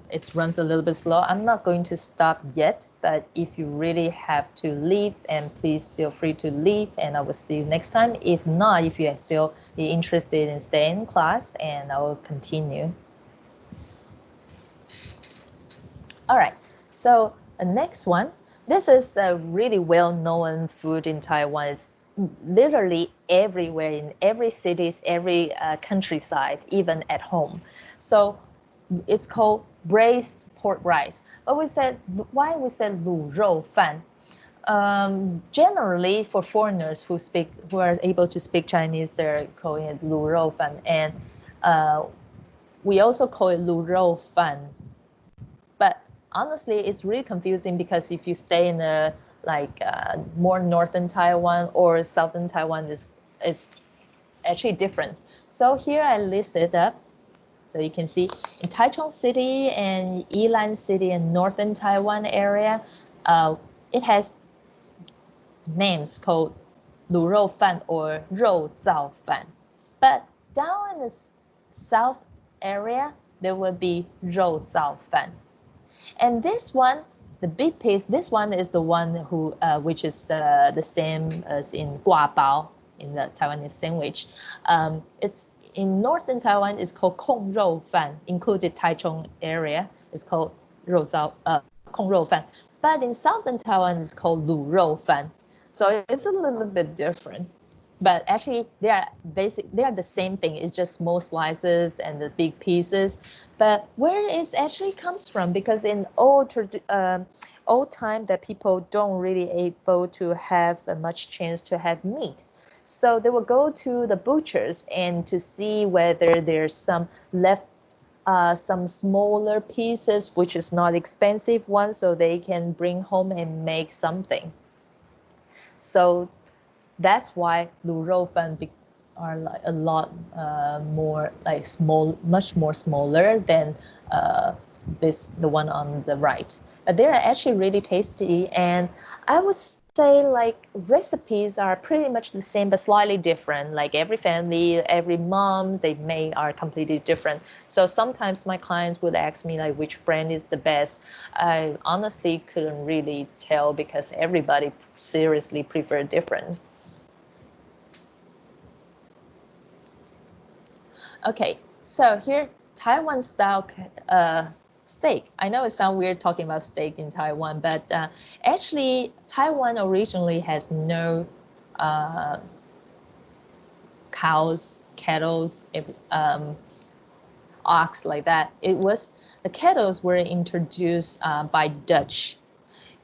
it runs a little bit slow. I'm not going to stop yet, but if you really have to leave, and please feel free to leave, and I will see you next time. If not, if you are still interested in staying in class, and I will continue. All right, so the next one, this is a really well-known food in Taiwan. It's literally everywhere, in every cities, every countryside, even at home. So it's called braised pork rice. But why we said 卤肉饭? Generally, for foreigners who are able to speak Chinese, they're calling it 卤肉饭, and we also call it 卤肉饭. But honestly, it's really confusing because if you stay in more northern Taiwan or southern Taiwan, is actually different. So here I list it up. So you can see in Taichung City and Yilan City in northern Taiwan area, it has names called 卤肉饭 or 肉燥饭. But down in the south area, there will be 肉燥饭. And this one, the big piece, this one is the one which is the same as in guabao, in the Taiwanese sandwich. It's in northern Taiwan, it's called 控肉饭, included Taichung area, it's called 控肉饭. But in southern Taiwan, it's called 卤肉饭. So it's a little bit different. but actually they are the same thing. It's just small slices and the big pieces. But where it actually comes from, because in old time that people don't really able to have much chance to have meat. So they will go to the butchers and to see whether there's some left, some smaller pieces, which is not expensive ones, so they can bring home and make something. So that's why 卤肉饭 are like a lot more like small, much more smaller than the one on the right. But they're actually really tasty, and I would say like recipes are pretty much the same but slightly different. Like every family, every mom they make are completely different. So sometimes my clients would ask me like which brand is the best. I honestly couldn't really tell because everybody seriously prefer difference. Okay, so here, Taiwan style steak. I know it sounds weird talking about steak in Taiwan, but actually, Taiwan originally has no uh, cows, kettles, ox like that. It was the kettles were introduced by Dutch,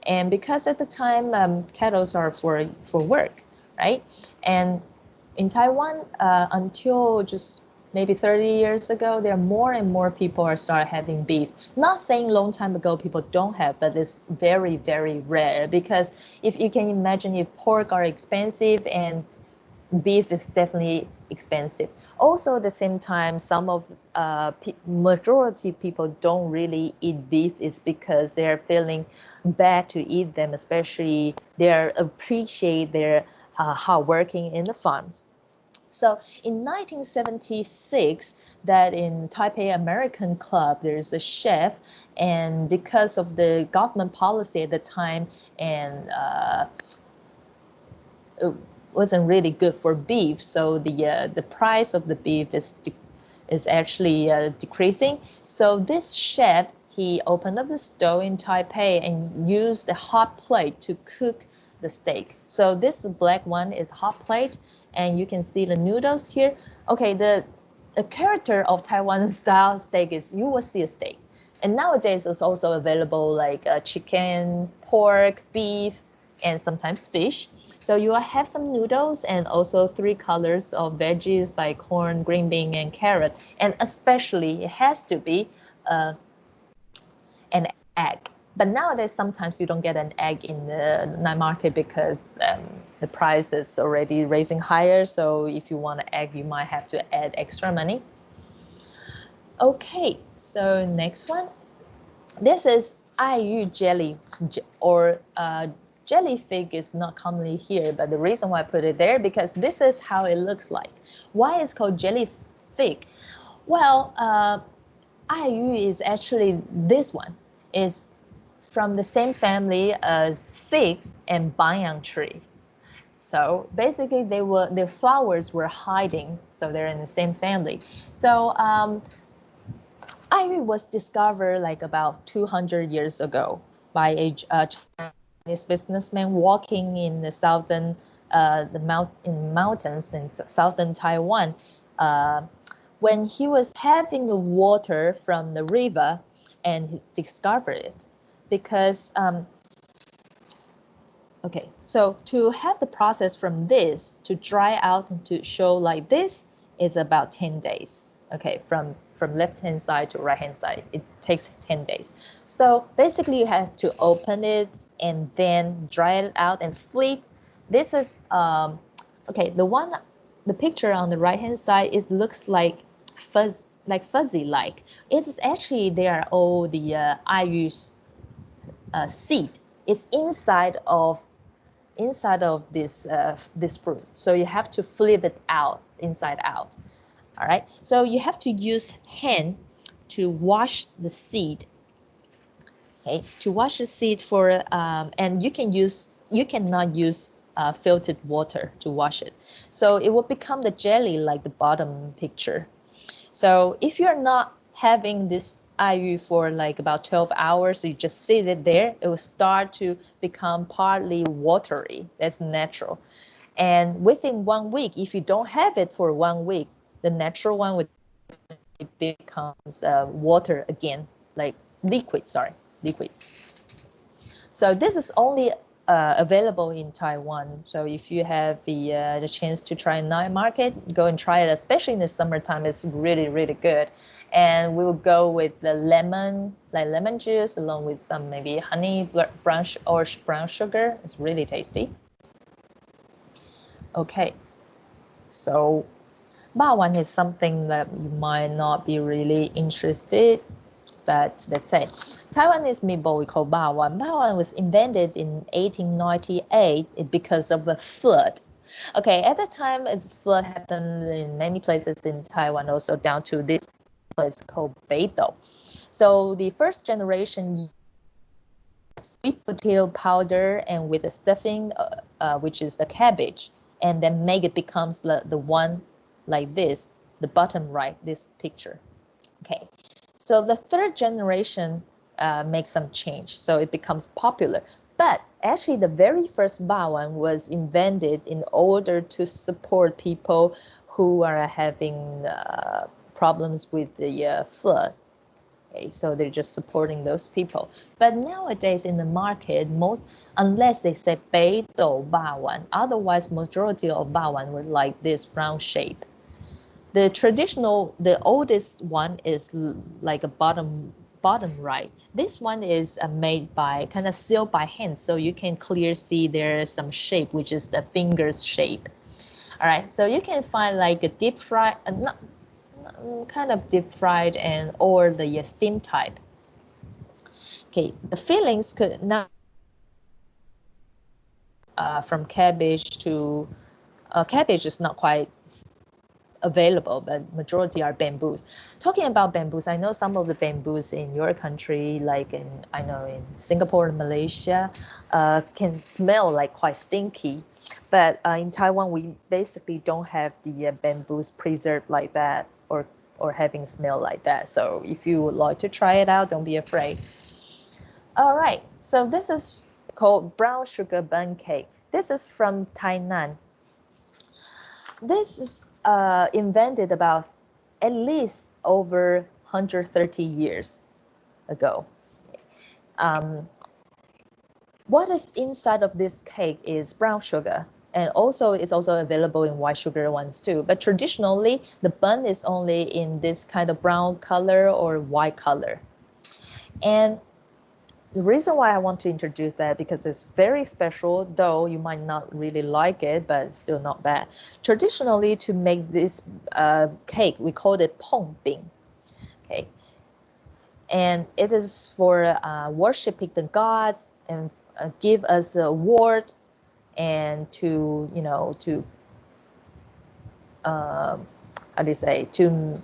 and because at the time kettles are for work, right? And in Taiwan, until just maybe 30 years ago, there are more and more people are start having beef. Not saying long time ago people don't have, but it's very, very rare because if you can imagine if pork are expensive and beef is definitely expensive. Also, at the same time, some of majority people don't really eat beef is because they're feeling bad to eat them, especially they appreciate their hard working in the farms. So in 1976, that in Taipei American Club, there's a chef, and because of the government policy at the time, and it wasn't really good for beef, so the price of the beef is actually decreasing. So this chef he opened up the stove in Taipei and used the hot plate to cook the steak. So this black one is hot plate, and you can see the noodles here. Okay, the character of Taiwan style steak is you will see a steak. And nowadays it's also available like chicken, pork, beef, and sometimes fish. So you will have some noodles and also three colors of veggies like corn, green bean, and carrot. And especially it has to be uh, an egg. But nowadays, sometimes you don't get an egg in the night market because the price is already raising higher. So if you want an egg, you might have to add extra money. Okay, so next one. This is Aiyu jelly, or jelly fig is not commonly here, but the reason why I put it there because this is how it looks like. Why it's called jelly fig? Well, Aiyu is actually this one is from the same family as figs and banyan tree. So basically, their flowers were hiding, so they're in the same family. So Ivy was discovered like about 200 years ago by a Chinese businessman walking in the southern in mountains in southern Taiwan. Uh, when he was having the water from the river, and he discovered it because okay, so to have the process from this to dry out and to show like this is about 10 days. Okay, from left hand side to right hand side, it takes 10 days. So basically you have to open it and then dry it out and flip. This is, okay, the picture on the right hand side, it looks like fuzzy like. It is actually, they are all the ayus seed. It's inside of this fruit. So you have to flip it out inside out. All right. So you have to use hand to wash the seed. Okay. To wash the seed for and you cannot use filtered water to wash it. So it will become the jelly like the bottom picture. So if you're not having this IU for like about 12 hours, you just sit it there, it will start to become partly watery. That's natural. And within 1 week, if you don't have it for 1 week, the natural one would becomes water again, like liquid. So this is only available in Taiwan. So if you have the chance to try night market, go and try it, especially in the summertime. It's really, really good. And we will go with the lemon, like lemon juice, along with some maybe honey, brown or brown sugar. It's really tasty. Okay, so Bawan is something that you might not be really interested, but let's say Taiwanese meatball we call Bawan. Bawan was invented in 1898 because of a flood. Okay, at the time, it's flood happened in many places in Taiwan, also down to this place called Beidou. So the first generation used sweet potato powder and with the stuffing, which is the cabbage, and then make it becomes the one like this, the bottom right, this picture. Okay, so the third generation makes some change, so it becomes popular. But actually, the very first bawang was invented in order to support people who are having problems with the flood. Okay, so they're just supporting those people. But nowadays in the market, unless they say 北斗 bawang, otherwise majority of bawang were like this round shape. The oldest one is like a bottom right. This one is made by kind of sealed by hand, so you can clearly see there's some shape, which is the fingers shape. All right, so you can find like a deep fried, not kind of deep fried and or the steam type. Okay, the fillings could not from cabbage to cabbage is not quite available, but majority are bamboos. Talking about bamboos, I know some of the bamboos in your country, like I know in Singapore and Malaysia, can smell like quite stinky. But in Taiwan, we basically don't have the bamboos preserved like that or having smell like that. So if you would like to try it out, don't be afraid. All right, so this is called brown sugar bun cake. This is from Tainan. This is invented about at least over 130 years ago. What is inside of this cake is brown sugar, and also it's also available in white sugar ones too. But traditionally, the bun is only in this kind of brown color or white color. And the reason why I want to introduce that because it's very special, though you might not really like it, but it's still not bad. Traditionally, to make this cake, we call it pong bing. Okay, and it is for worshiping the gods and give us a word and to how do you say, to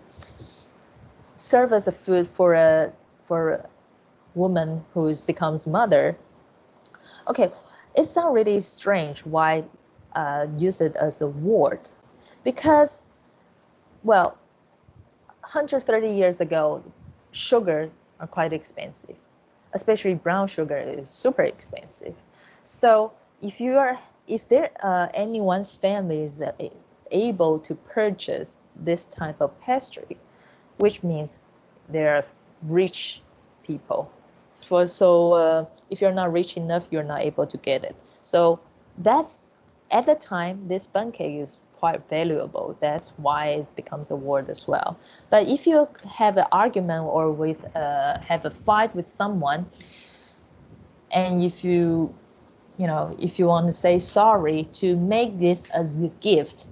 serve as a food for a woman who becomes mother. Okay, it sounds really strange why use it as a word, because, well, 130 years ago, sugar are quite expensive, especially brown sugar is super expensive. So if there anyone's family is able to purchase this type of pastry, which means they're rich people. So if you're not rich enough, you're not able to get it. So that's, at the time, this bun cake is quite valuable. That's why it becomes a word as well. But if you have an argument or have a fight with someone, and if you want to say sorry, to make this as a gift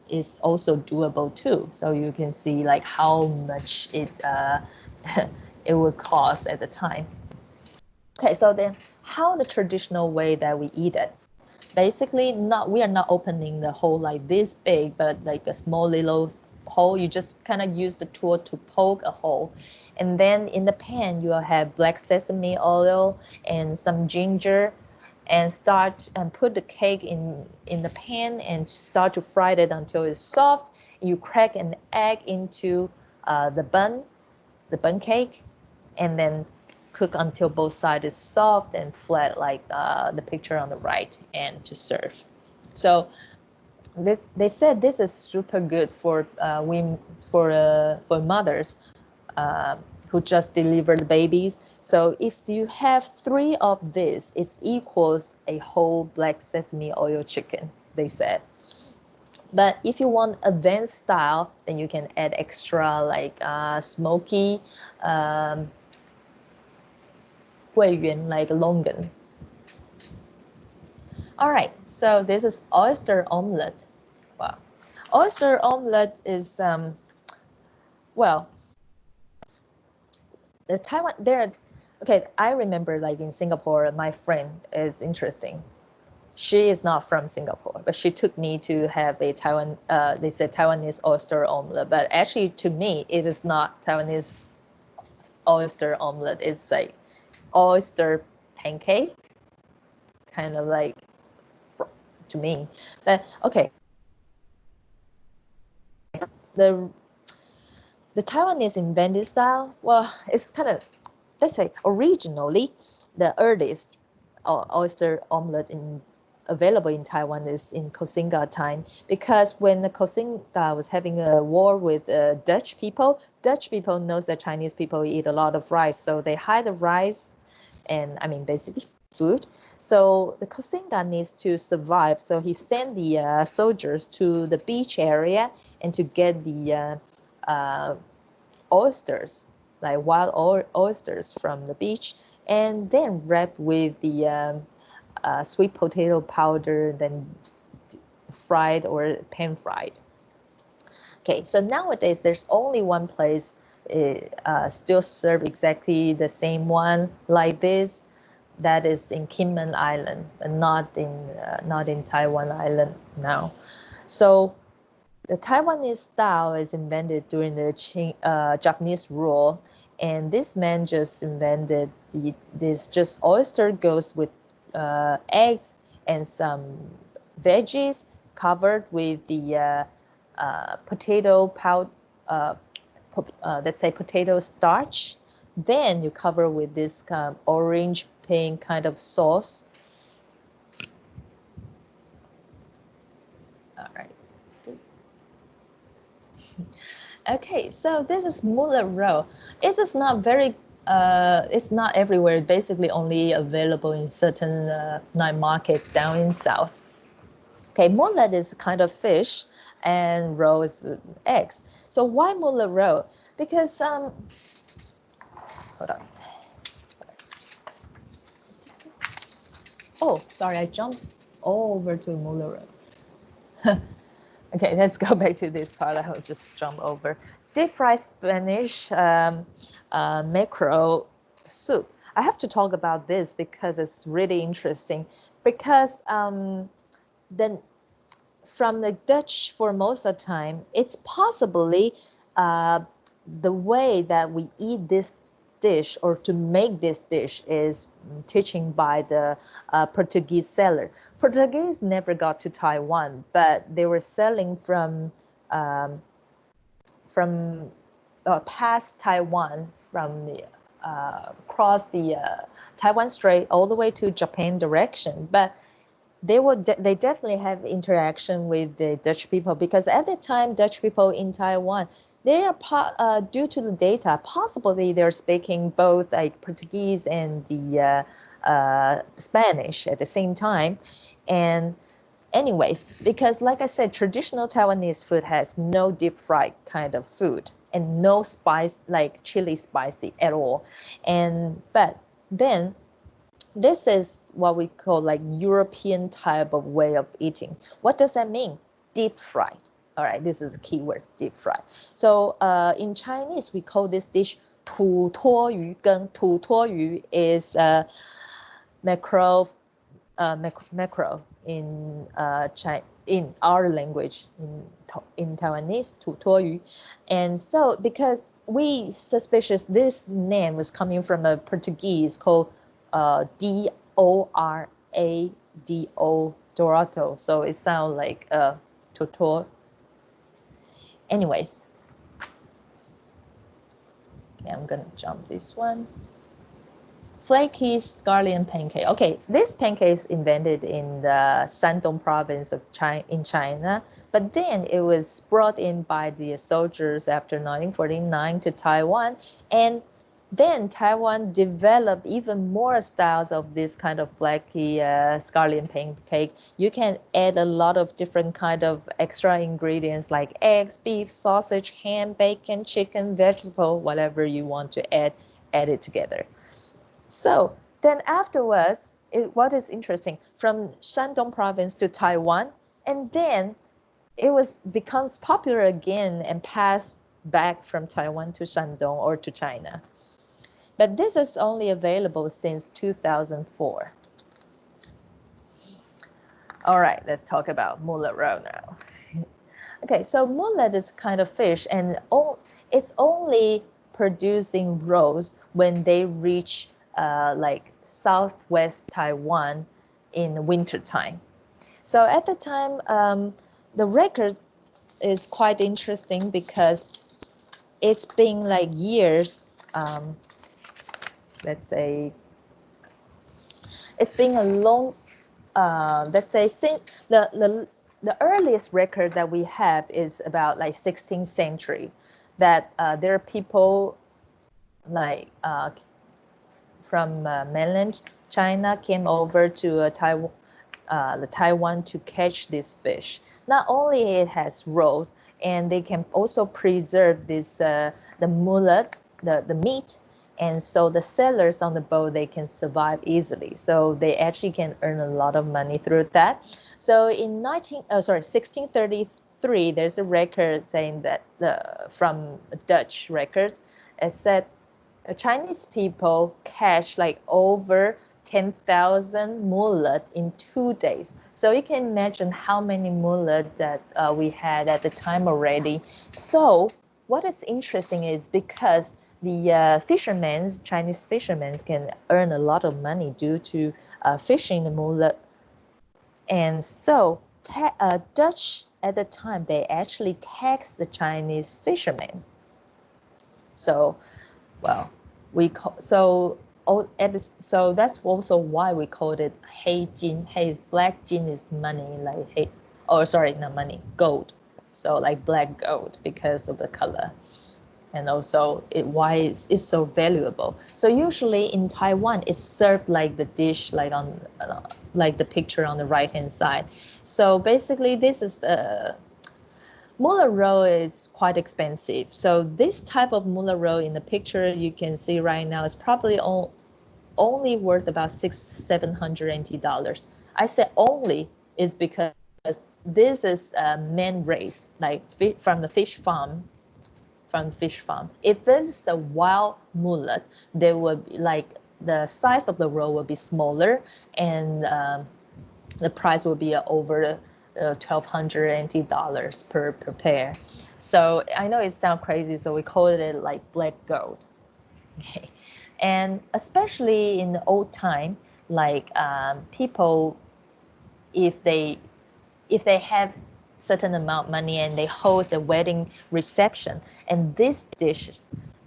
is also doable too. So you can see like how much it it would cost at the time. Okay, so then how the traditional way that we eat it? Basically, we are not opening the hole like this big, but like a small little hole. You just kind of use the tool to poke a hole. And then in the pan, you'll have black sesame oil and some ginger, and start and put the cake in the pan and start to fry it until it's soft. You crack an egg into the bun cake, and then cook until both sides is soft and flat, like the picture on the right, and to serve. So they said this is super good for women, for mothers who just delivered babies. So if you have 3 of this, it equals a whole black sesame oil chicken, they said. But if you want advanced style, then you can add extra like smoky 桂圆, like longan. All right, so this is oyster omelet. Wow. Oyster omelet is, well, the Taiwan, there, okay, I remember like in Singapore, my friend is interesting. She is not from Singapore, but she took me to have a Taiwan, they said Taiwanese oyster omelet, but actually to me, it is not Taiwanese oyster omelet. It's like oyster pancake, kind of like, to me. But okay, the Taiwanese invented style, well, it's kind of, let's say, originally, the earliest oyster omelet available in Taiwan is in Koxinga time, because when the Koxinga was having a war with Dutch people knows that Chinese people eat a lot of rice, so they hide the rice and, I mean, basically food. So the Koxinga needs to survive, so he sent the soldiers to the beach area and to get the oysters, like wild oysters from the beach, and then wrap with the sweet potato powder, then fried or pan fried. Okay, so nowadays there's only one place still serve exactly the same one like this. That is in Kinmen Island, but not in Taiwan Island now. So the Taiwanese style is invented during the Japanese rule, and this man just invented this just oyster goes with eggs and some veggies covered with the potato powder, let's say potato starch. Then you cover with this kind of orange pink kind of sauce. All right. Okay, so this is mullet roe. It is not very, it's not everywhere. Basically, only available in certain night market down in south. Okay, mullet is kind of fish, and roe is eggs. So why mullet roe? Because hold on. Sorry. Oh, sorry, I jumped over to mullet roe. Okay, let's go back to this part. I'll just jump over. Deep fried Spanish mackerel soup. I have to talk about this because it's really interesting. Because then from the Dutch for most of the time, it's possibly the way that we eat this dish or to make this dish is teaching by the Portuguese seller. Portuguese never got to Taiwan, but they were selling from past Taiwan, from the across the Taiwan Strait all the way to Japan direction. But they definitely have interaction with the Dutch people, because at the time Dutch people in Taiwan, they are due to the data, possibly they're speaking both like Portuguese and the Spanish at the same time. And anyways, because like I said, traditional Taiwanese food has no deep fried kind of food and no spice like chili spicy at all. And but then this is what we call like European type of way of eating. What does that mean? Deep fried. All right, this is a key word, deep fried. So in Chinese, we call this dish 土托鱼羹. 土托鱼 is mackerel, mackerel in in our language, in Taiwanese, 土托鱼. And so because we suspicious this name was coming from a Portuguese called Dorado, Dorado. So it sounds like tutor. Anyways, okay, I'm gonna jump this one. flaky scallion pancake. Okay, this pancake is invented in the Shandong province of China, in China, but then it was brought in by the soldiers after 1949 to Taiwan, and then Taiwan developed even more styles of this kind of flaky scallion pancake. You can add a lot of different kind of extra ingredients like eggs, beef, sausage, ham, bacon, chicken, vegetable, whatever you want to add it together. So then afterwards, what is interesting, from Shandong province to Taiwan, and then it becomes popular again and passed back from Taiwan to Shandong or to China. But this is only available since 2004. All right, let's talk about mullet roe now. Okay, so mullet is kind of fish, and it's only producing roes when they reach like southwest Taiwan in wintertime. So at the time, the record is quite interesting because it's been like years. Let's say it's been a long. Let's say since the earliest record that we have is about like 16th century, that there are people like from mainland China came over to Taiwan to catch this fish. Not only it has roes, and they can also preserve this the mullet, the meat, and so the sellers on the boat, they can survive easily. So they actually can earn a lot of money through that. So in 1633, there's a record saying that from Dutch records, it said Chinese people catch like over 10,000 mullet in 2 days. So you can imagine how many mullet that we had at the time already. So what is interesting is because the Chinese fishermen can earn a lot of money due to fishing the mullet. And so Dutch at the time, they actually taxed the Chinese fishermen. So, well, so that's also why we called it Hei Jin. Hei is black, Jin is money, like hey, or sorry, not money, gold. So like black gold because of the color, and also why it's so valuable. So usually in Taiwan, it's served like the dish, like on like the picture on the right hand side. So basically, this is mullet roe is quite expensive. So this type of mullet roe in the picture you can see right now is probably only worth about $700 NT. I say only is because this is man raised, like from the fish farm. If this is a wild mullet, they would be like the size of the roe will be smaller, and the price will be over 1,200 NT dollars per pair. So I know it sounds crazy, so we call it like black gold. Okay, and especially in the old time, like people, if they have certain amount of money and they host a wedding reception, and this dish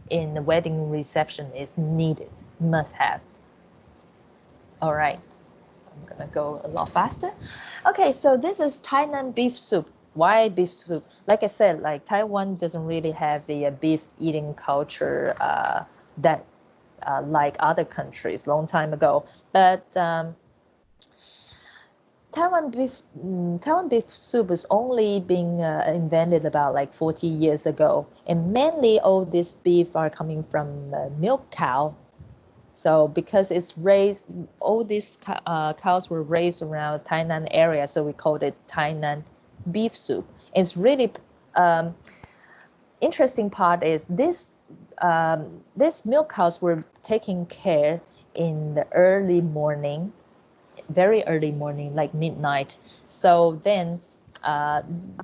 in the wedding reception is needed, must have. All right, I'm gonna go a lot faster. Okay, so this is Tainan beef soup. Why beef soup? Like I said, like Taiwan doesn't really have the beef eating culture that like other countries long time ago, but Taiwan beef soup is only being invented about like 40 years ago, and mainly all this beef are coming from milk cow. So because it's raised, all these cows were raised around Tainan area, so we called it Tainan beef soup. It's really interesting part is this milk cows were taking care in the early morning, very early morning, like midnight. So then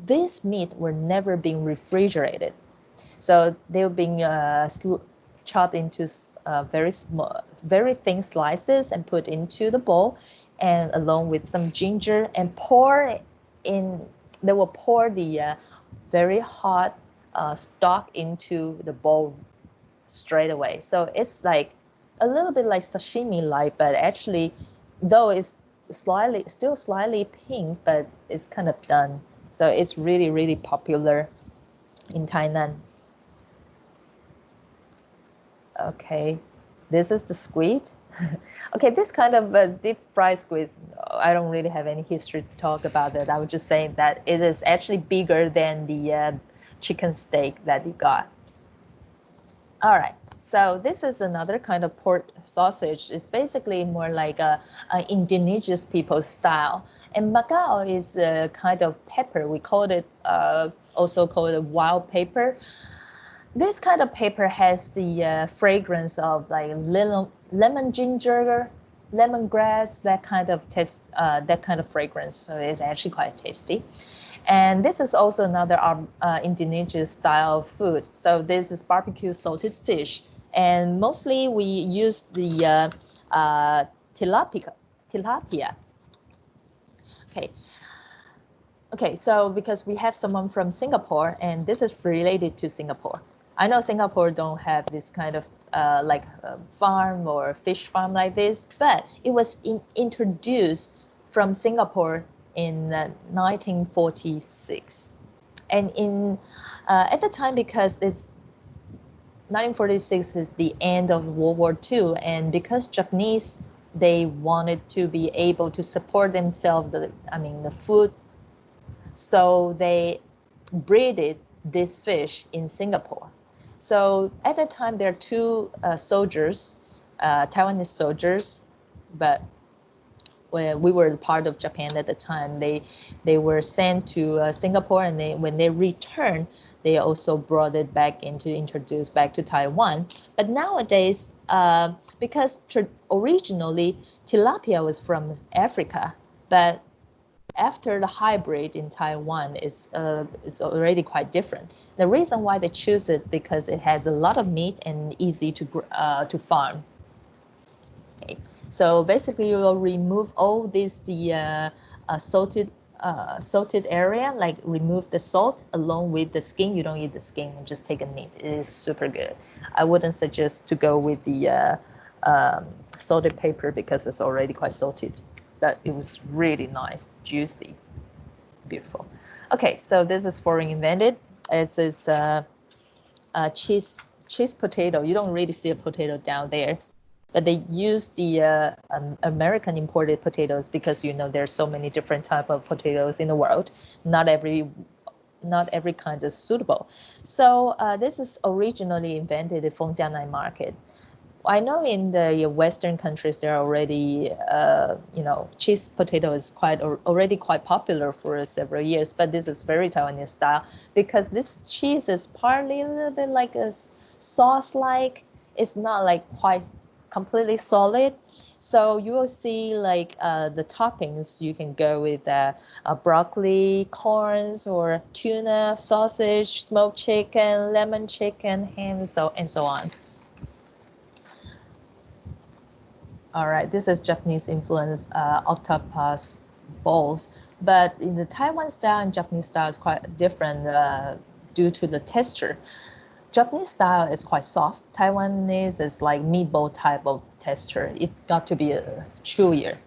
this meat were never being refrigerated. So they were being chopped into very small, very thin slices and put into the bowl, and along with some ginger, and they will pour the very hot stock into the bowl straight away. So it's like a little bit like sashimi-like, but actually, though it's still slightly pink, but it's kind of done. So it's really, really popular in Thailand. Okay, this is the squid. Okay, this kind of deep fried squid, I don't really have any history to talk about it. I was just saying that it is actually bigger than the chicken steak that you got. All right, so this is another kind of pork sausage. It's basically more like a indigenous people style. And Macau is a kind of pepper. We call it also called a wild pepper. This kind of pepper has the fragrance of like lemon ginger, lemongrass, that kind of taste, that kind of fragrance. So it's actually quite tasty. And this is also another indigenous style of food. So this is barbecue salted fish, and mostly we use the tilapia. Okay. Okay, so because we have someone from Singapore, and this is related to Singapore. I know Singapore don't have this kind of farm or fish farm like this, but it was introduced from Singapore in 1946. And at the time, because it's 1946 is the end of World War II, and because Japanese, they wanted to be able to support themselves, the food, so they breeded this fish in Singapore. So at that time, there are two soldiers, Taiwanese soldiers, but when we were part of Japan at the time, they were sent to Singapore, and when they returned, they also brought it back introduced back to Taiwan. But nowadays, because originally tilapia was from Africa, but after the hybrid in Taiwan is already quite different. The reason why they choose it because it has a lot of meat and easy to farm. Okay, so basically you will remove all the salted area, like remove the salt along with the skin. You don't eat the skin, you just take the meat. It is super good. I wouldn't suggest to go with the salted pepper because it's already quite salted. But it was really nice, juicy, beautiful. Okay, so this is foreign invented. This is cheese potato. You don't really see a potato down there, but they use the American imported potatoes because there's so many different type of potatoes in the world. Not every kind is suitable. So this is originally invented at Fengjiang night market. I know in the Western countries there are already, cheese potato is already quite popular for several years, but this is very Taiwanese style because this cheese is partly a little bit like a sauce-like. It's not like quite completely solid. So you will see like the toppings, you can go with broccoli, corns, or tuna, sausage, smoked chicken, lemon chicken, ham, and so on. All right, this is Japanese influence octopus bowls, but in the Taiwan style and Japanese style is quite different due to the texture. Japanese style is quite soft. Taiwanese is like meatball type of texture. It got to be chewier.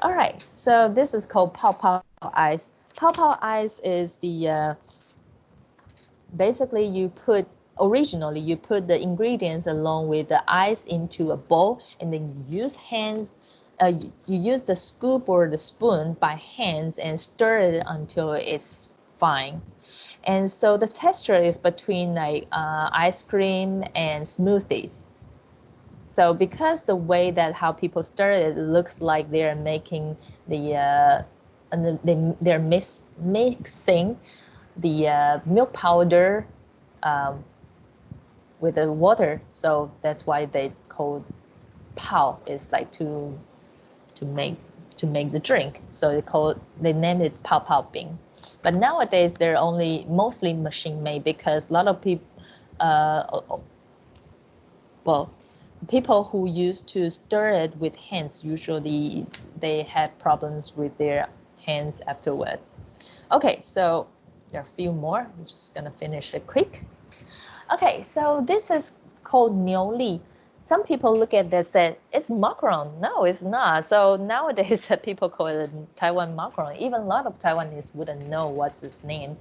All right, so this is called pao pao ice. Pao pao ice is the basically originally you put the ingredients along with the ice into a bowl, and then you use hands. You use the scoop or the spoon by hands and stir it until it's fine. And so the texture is between like ice cream and smoothies. So because the way that how people stir it, it looks like they're making they're mixing the milk powder with the water. So that's why they call pao is like to make the drink. So they named it pao pao bing. But nowadays they're mostly machine made because a lot of people people who used to stir it with hands, usually they have problems with their hands afterwards. Okay, so there are a few more. I'm just gonna finish it quick. Okay, so this is called niu li. some people look at this and said, it's macaron. No, it's not. So nowadays people call it Taiwan macaron. Even a lot of Taiwanese wouldn't know what's its name.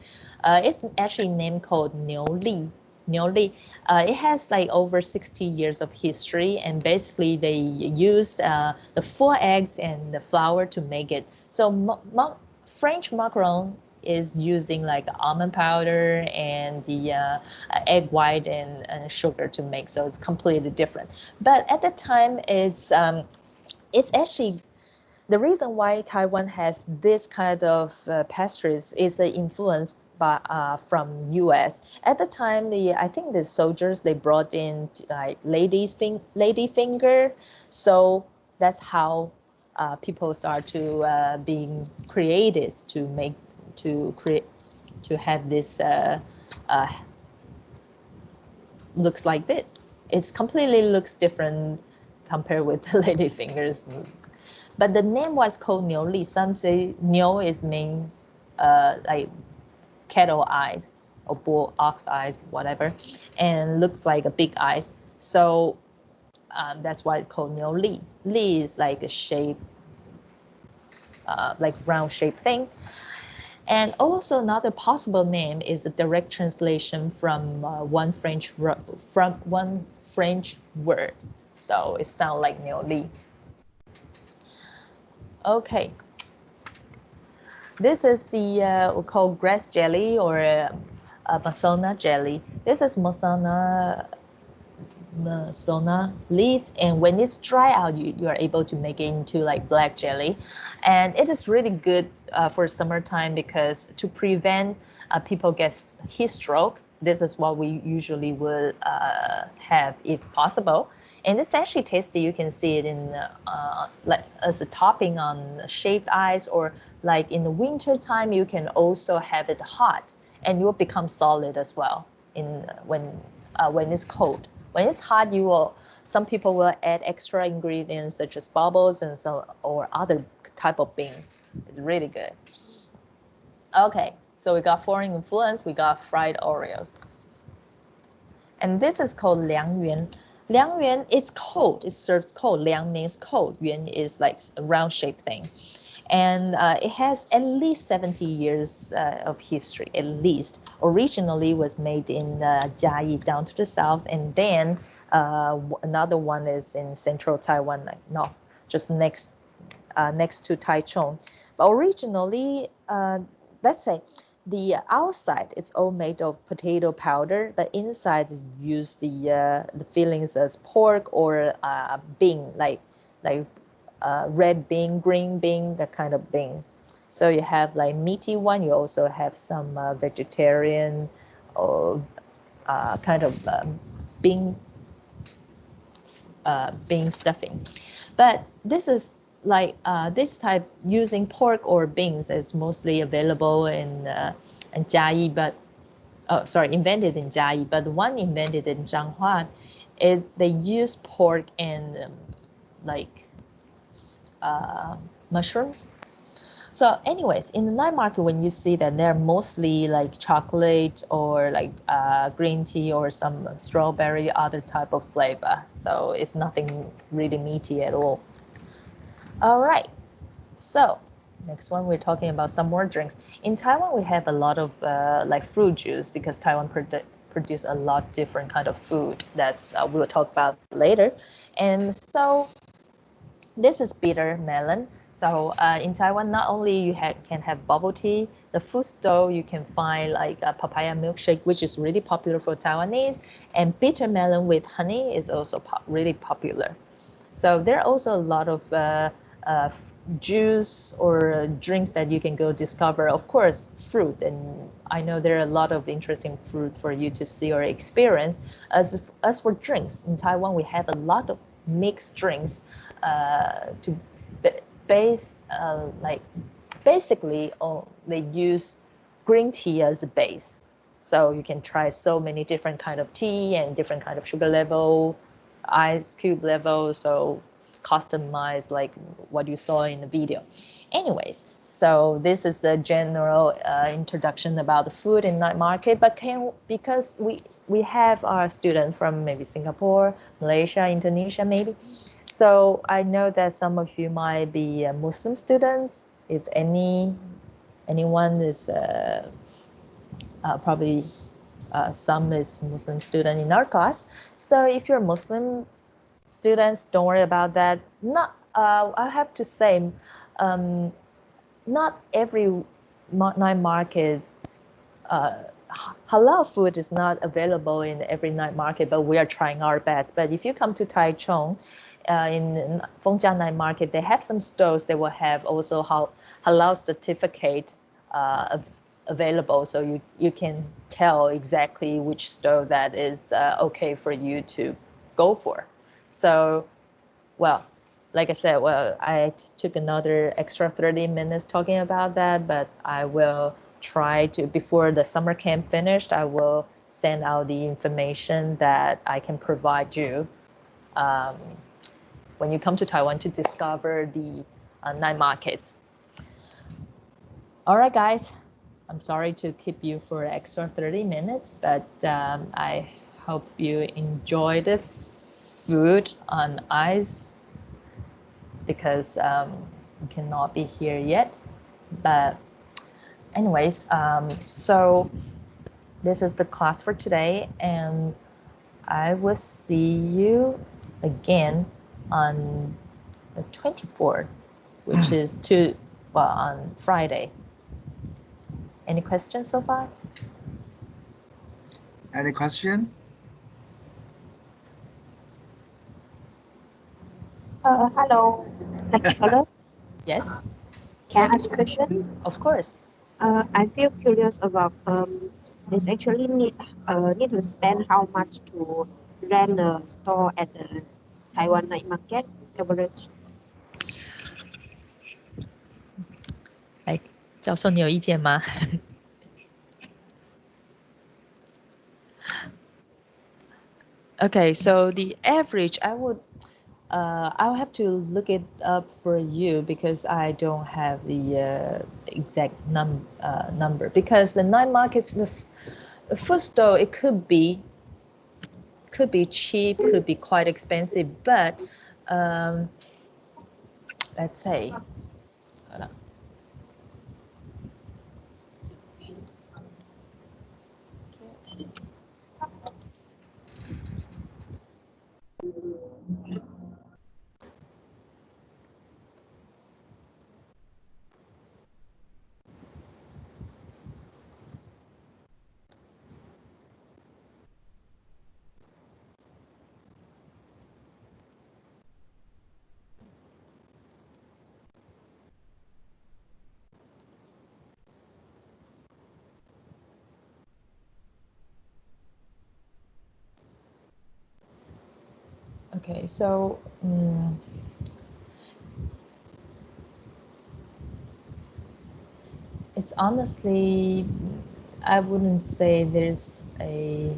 It's actually named called Niu Li. Niu Li. It has like over 60 years of history, and basically they use the full eggs and the flour to make it. So French macaron is using like almond powder and the egg white and sugar to make, so it's completely different. But at the time, it's actually the reason why Taiwan has this kind of pastries is the influence from U.S. At the time, I think the soldiers they brought in like lady finger, so that's how people start to being created to make to create to have this uh, looks like this. It's completely looks different compared with the lady fingers. But the name was called Niu Li. Some say Niu is means like cattle eyes or bull ox eyes, whatever, and looks like a big eyes. So that's why it's called Niu Li. Li is like a shape, like round shaped thing. And also another possible name is a direct translation from one French word. So it sounds like Niu Li. Okay. This is the we call grass jelly or masona jelly. This is masona leaf, and when it's dry out, you are able to make it into like black jelly, and it is really good for summertime because to prevent people get heat stroke. This is what we usually would have if possible, and it's actually tasty. You can see it in like as a topping on shaved ice, or like in the winter time you can also have it hot and it will become solid as well in when it's cold. When it's hot, you will. Some people will add extra ingredients such as bubbles and so or other type of beans. It's really good. Okay, so we got foreign influence. We got fried Oreos, and this is called Liangyuan. Liangyuan is cold. It serves cold. Liang means cold. Yuan is like a round shaped thing. And it has at least 70 years of history, at least. Originally was made in Jiayi down to the south, and then another one is in central Taiwan, no, just next to Taichung. But originally, let's say the outside is all made of potato powder, but inside use the fillings as pork or bean, like red bean, green bean, that kind of beans. So you have like meaty one. You also have some vegetarian or kind of bean bean stuffing. But this is like this type using pork or beans is mostly available in Jiayi, but invented in Jiayi. But the one invented in Zhanghua, they use pork and like mushrooms. So anyways, in the night market, when you see that they're mostly like chocolate or like green tea or some strawberry, other type of flavor. So it's nothing really meaty at all. All right. So next one, we're talking about some more drinks. In Taiwan, we have a lot of like fruit juice because Taiwan produce a lot different kind of food. That's we'll talk about later. And so this is bitter melon. So in Taiwan, not only you can have bubble tea, the food store you can find like a papaya milkshake, which is really popular for Taiwanese, and bitter melon with honey is also really popular. So there are also a lot of juice or drinks that you can go discover. Of course, fruit, and I know there are a lot of interesting fruit for you to see or experience. As for drinks, in Taiwan, we have a lot of mixed drinks to base like basically they use green tea as a base, so you can try so many different kind of tea and different kind of sugar level, ice cube level, so customize like what you saw in the video. Anyways, So this is the general introduction about the food in night market. But because we have our students from maybe Singapore, Malaysia, Indonesia, maybe. So I know that some of you might be Muslim students. If anyone is probably some is Muslim student in our class. So if you're Muslim students, don't worry about that. Not I have to say. Not every night market, halal food is not available in every night market, but we are trying our best. But if you come to Taichung, in Fengjiang night market, they have some stores that will have also halal certificate available, so you can tell exactly which store that is okay for you to go for. So, well, like I said, I took another extra 30 minutes talking about that, but I will try to, before the summer camp finished, I will send out the information that I can provide you when you come to Taiwan to discover the night markets. All right, guys, I'm sorry to keep you for extra 30 minutes, but I hope you enjoy the food on ice, because you cannot be here yet. But anyways, so this is the class for today, and I will see you again on the 24th, which is on Friday. Any questions so far? Any question? Hello. Hello. Yes, Can I ask a question? of course. I feel curious about this actually need to spend how much to rent a store at the Taiwan night market average? 来，教授，你有意见吗？ Okay, so the average, I'll have to look it up for you, because I don't have the exact number. Because the night markets, the food store, it could be cheap, could be quite expensive, but let's say. Okay, so it's honestly, I wouldn't say there's a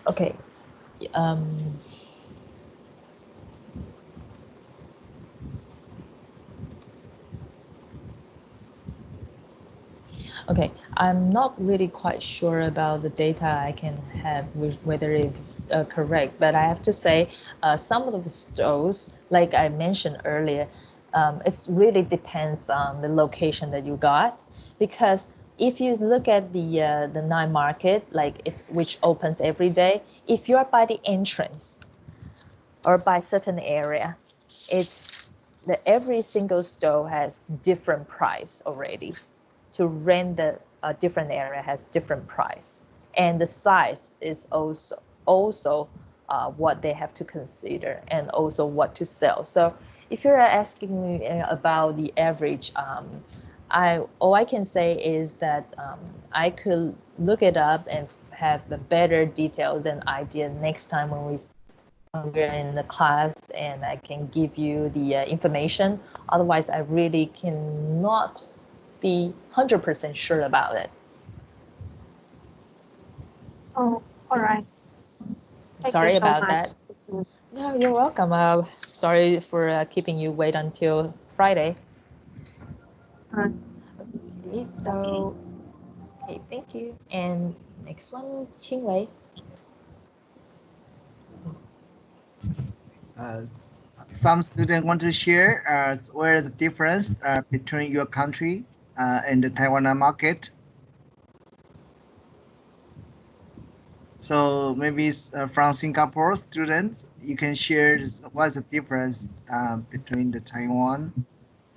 okay. Okay, I'm not really quite sure about the data I can have, whether it's correct, but I have to say some of the stores, like I mentioned earlier, it really depends on the location that you got, because if you look at the night market, like which opens every day, if you're by the entrance or by certain area, it's every single store has different price already. To rent the different area has different price, and the size is also what they have to consider, and also what to sell. So if you're asking me about the average, all I can say is that I could look it up and have the better details and idea next time when we're in the class, and I can give you the information. Otherwise, I really cannot be 100% sure about it. Oh, all right. Sorry about that. No, you're welcome. Sorry for keeping you wait until Friday. Okay, so okay, thank you. And next one, Qingwei. Some students want to share where is the difference between your country and the Taiwan market. So maybe from Singapore students, you can share what's the difference between the Taiwan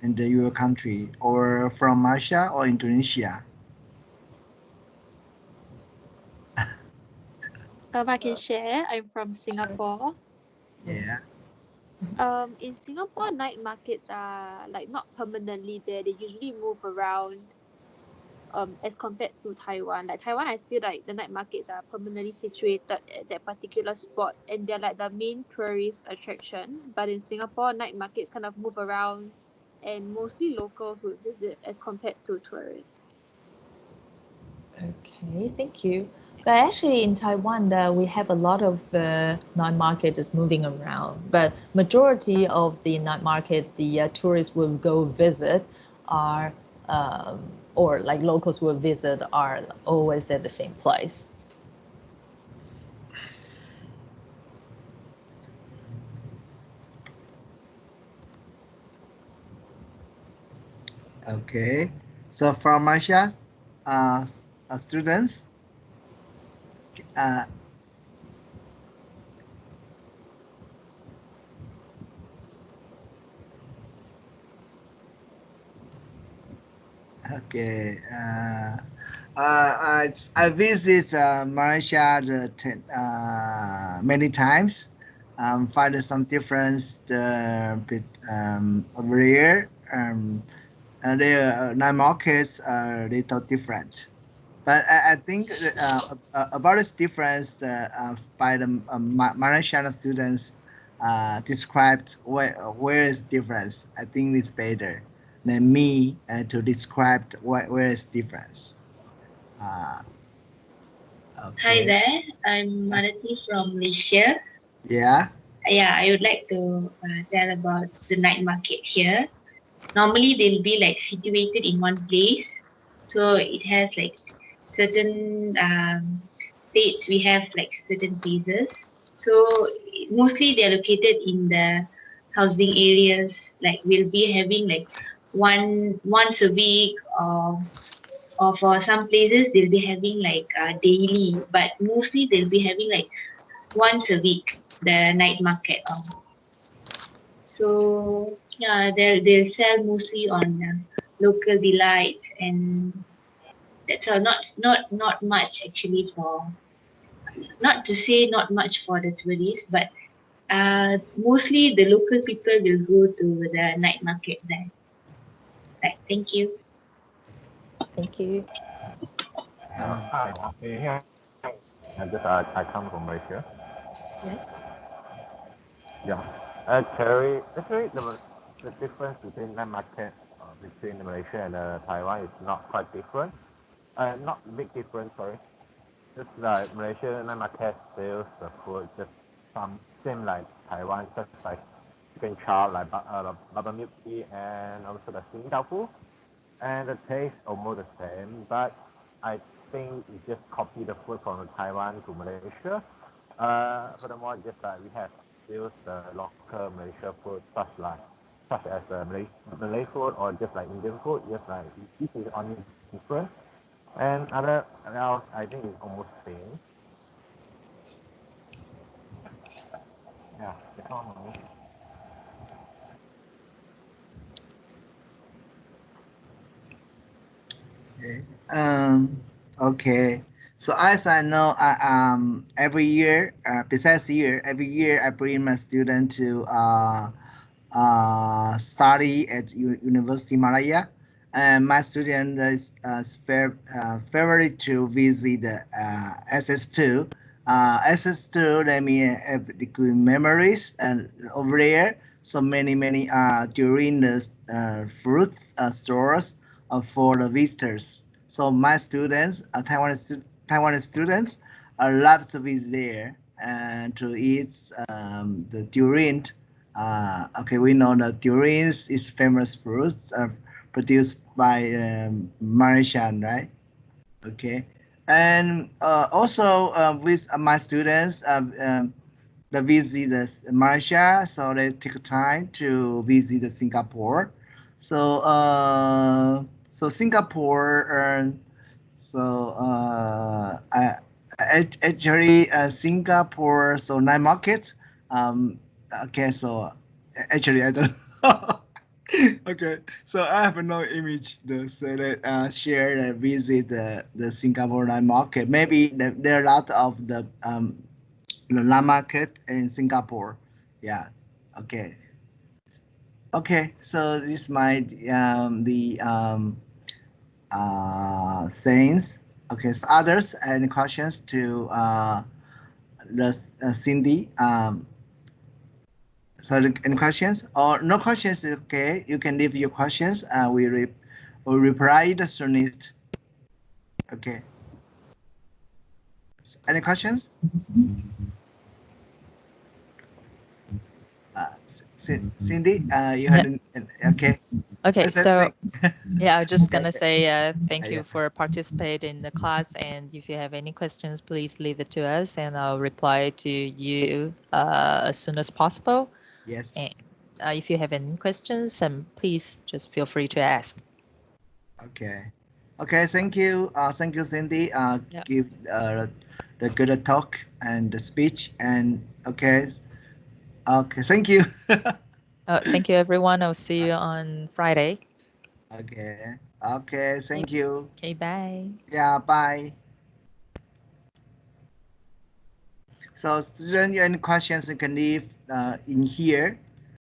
and your country, or from Malaysia or Indonesia. I can share. I'm from Singapore. Yeah. In Singapore, night markets are like not permanently there. They usually move around. As compared to Taiwan, like Taiwan, I feel like the night markets are permanently situated at that particular spot, and they're like the main tourist attraction. But in Singapore, night markets kind of move around, and mostly locals would visit as compared to tourists. Okay, thank you. But actually, in Taiwan, we have a lot of night market is moving around. But majority of the night market, the tourists will go visit, are or like locals will visit, are always at the same place. Okay. So from Malaysia, students. Okay. I visit Malaysia many times. Find some difference over here. The night markets are a little different. But I think about this difference by the Malaysian students described where is difference. I think it's better than me to describe where is difference. Hi there, I'm Marati from Malaysia. Yeah. Yeah, I would like to tell about the night market here. Normally, they'll be like situated in one place, so it has like certain states. We have like certain places, so mostly they're located in the housing areas. Like we'll be having like once a week, or for some places they'll be having like daily, but mostly they'll be having like once a week the night market. So yeah, they'll sell mostly on local delights, and that's all. Not much actually for, not to say not much for the tourists, but mostly the local people will go to the night market there. Right, thank you. Thank you. Hi, yeah, I come from Malaysia. Yes. Yeah, actually the difference between the market between Malaysia and Taiwan is not quite different. Not big difference, sorry. Just like Malaysia night market sells the food just some same like Taiwan, just like chicken chop, like bubble milk tea, and also the sing tofu. And the taste almost the same, but I think we just copy the food from Taiwan to Malaysia. Furthermore, just like we have used the local Malaysia food, such as Malay food or just like Indian food, just like this is only different. And other else, I think it's almost same. Yeah, that's all on me. Okay. Okay. So as I know, every year, besides year, every year I bring my student to study at University Malaya, and my student is favorite to visit the SS2. SS2, let me have the good memories and over there. So many during the fruit stores for the visitors. So my students, Taiwan students, love to visit there, and to eat the durian. Okay, we know that durian is famous fruits produced by Malaysian, right? Okay, and also with my students, they visit Malaysia, so they take time to visit Singapore. So so Singapore, actually Singapore, so night market. Okay, so actually I don't. Okay, so I have no image to say that share and visit the Singapore night market. Maybe there are a lot of the night market in Singapore. Yeah. Okay. Okay. So this is my sayings. Okay. So others any questions to the Cindy? So any questions or no questions? Okay, you can leave your questions. We reply the soonest. Okay. Any questions? Cindy, you had okay. Okay, so yeah, I was just Okay. gonna say thank Yeah. you for participating in the class, and if you have any questions, please leave it to us, and I'll reply to you as soon as possible. Yes. And if you have any questions, please just feel free to ask. Okay. Okay. Thank you. Thank you, Cindy. Yeah. Give the good talk and the speech. And okay. Okay. Thank you. Thank you, everyone. I'll see you on Friday. Okay. Okay. Thank you. Okay, bye. Yeah. Bye. So, student, any questions you can leave in here.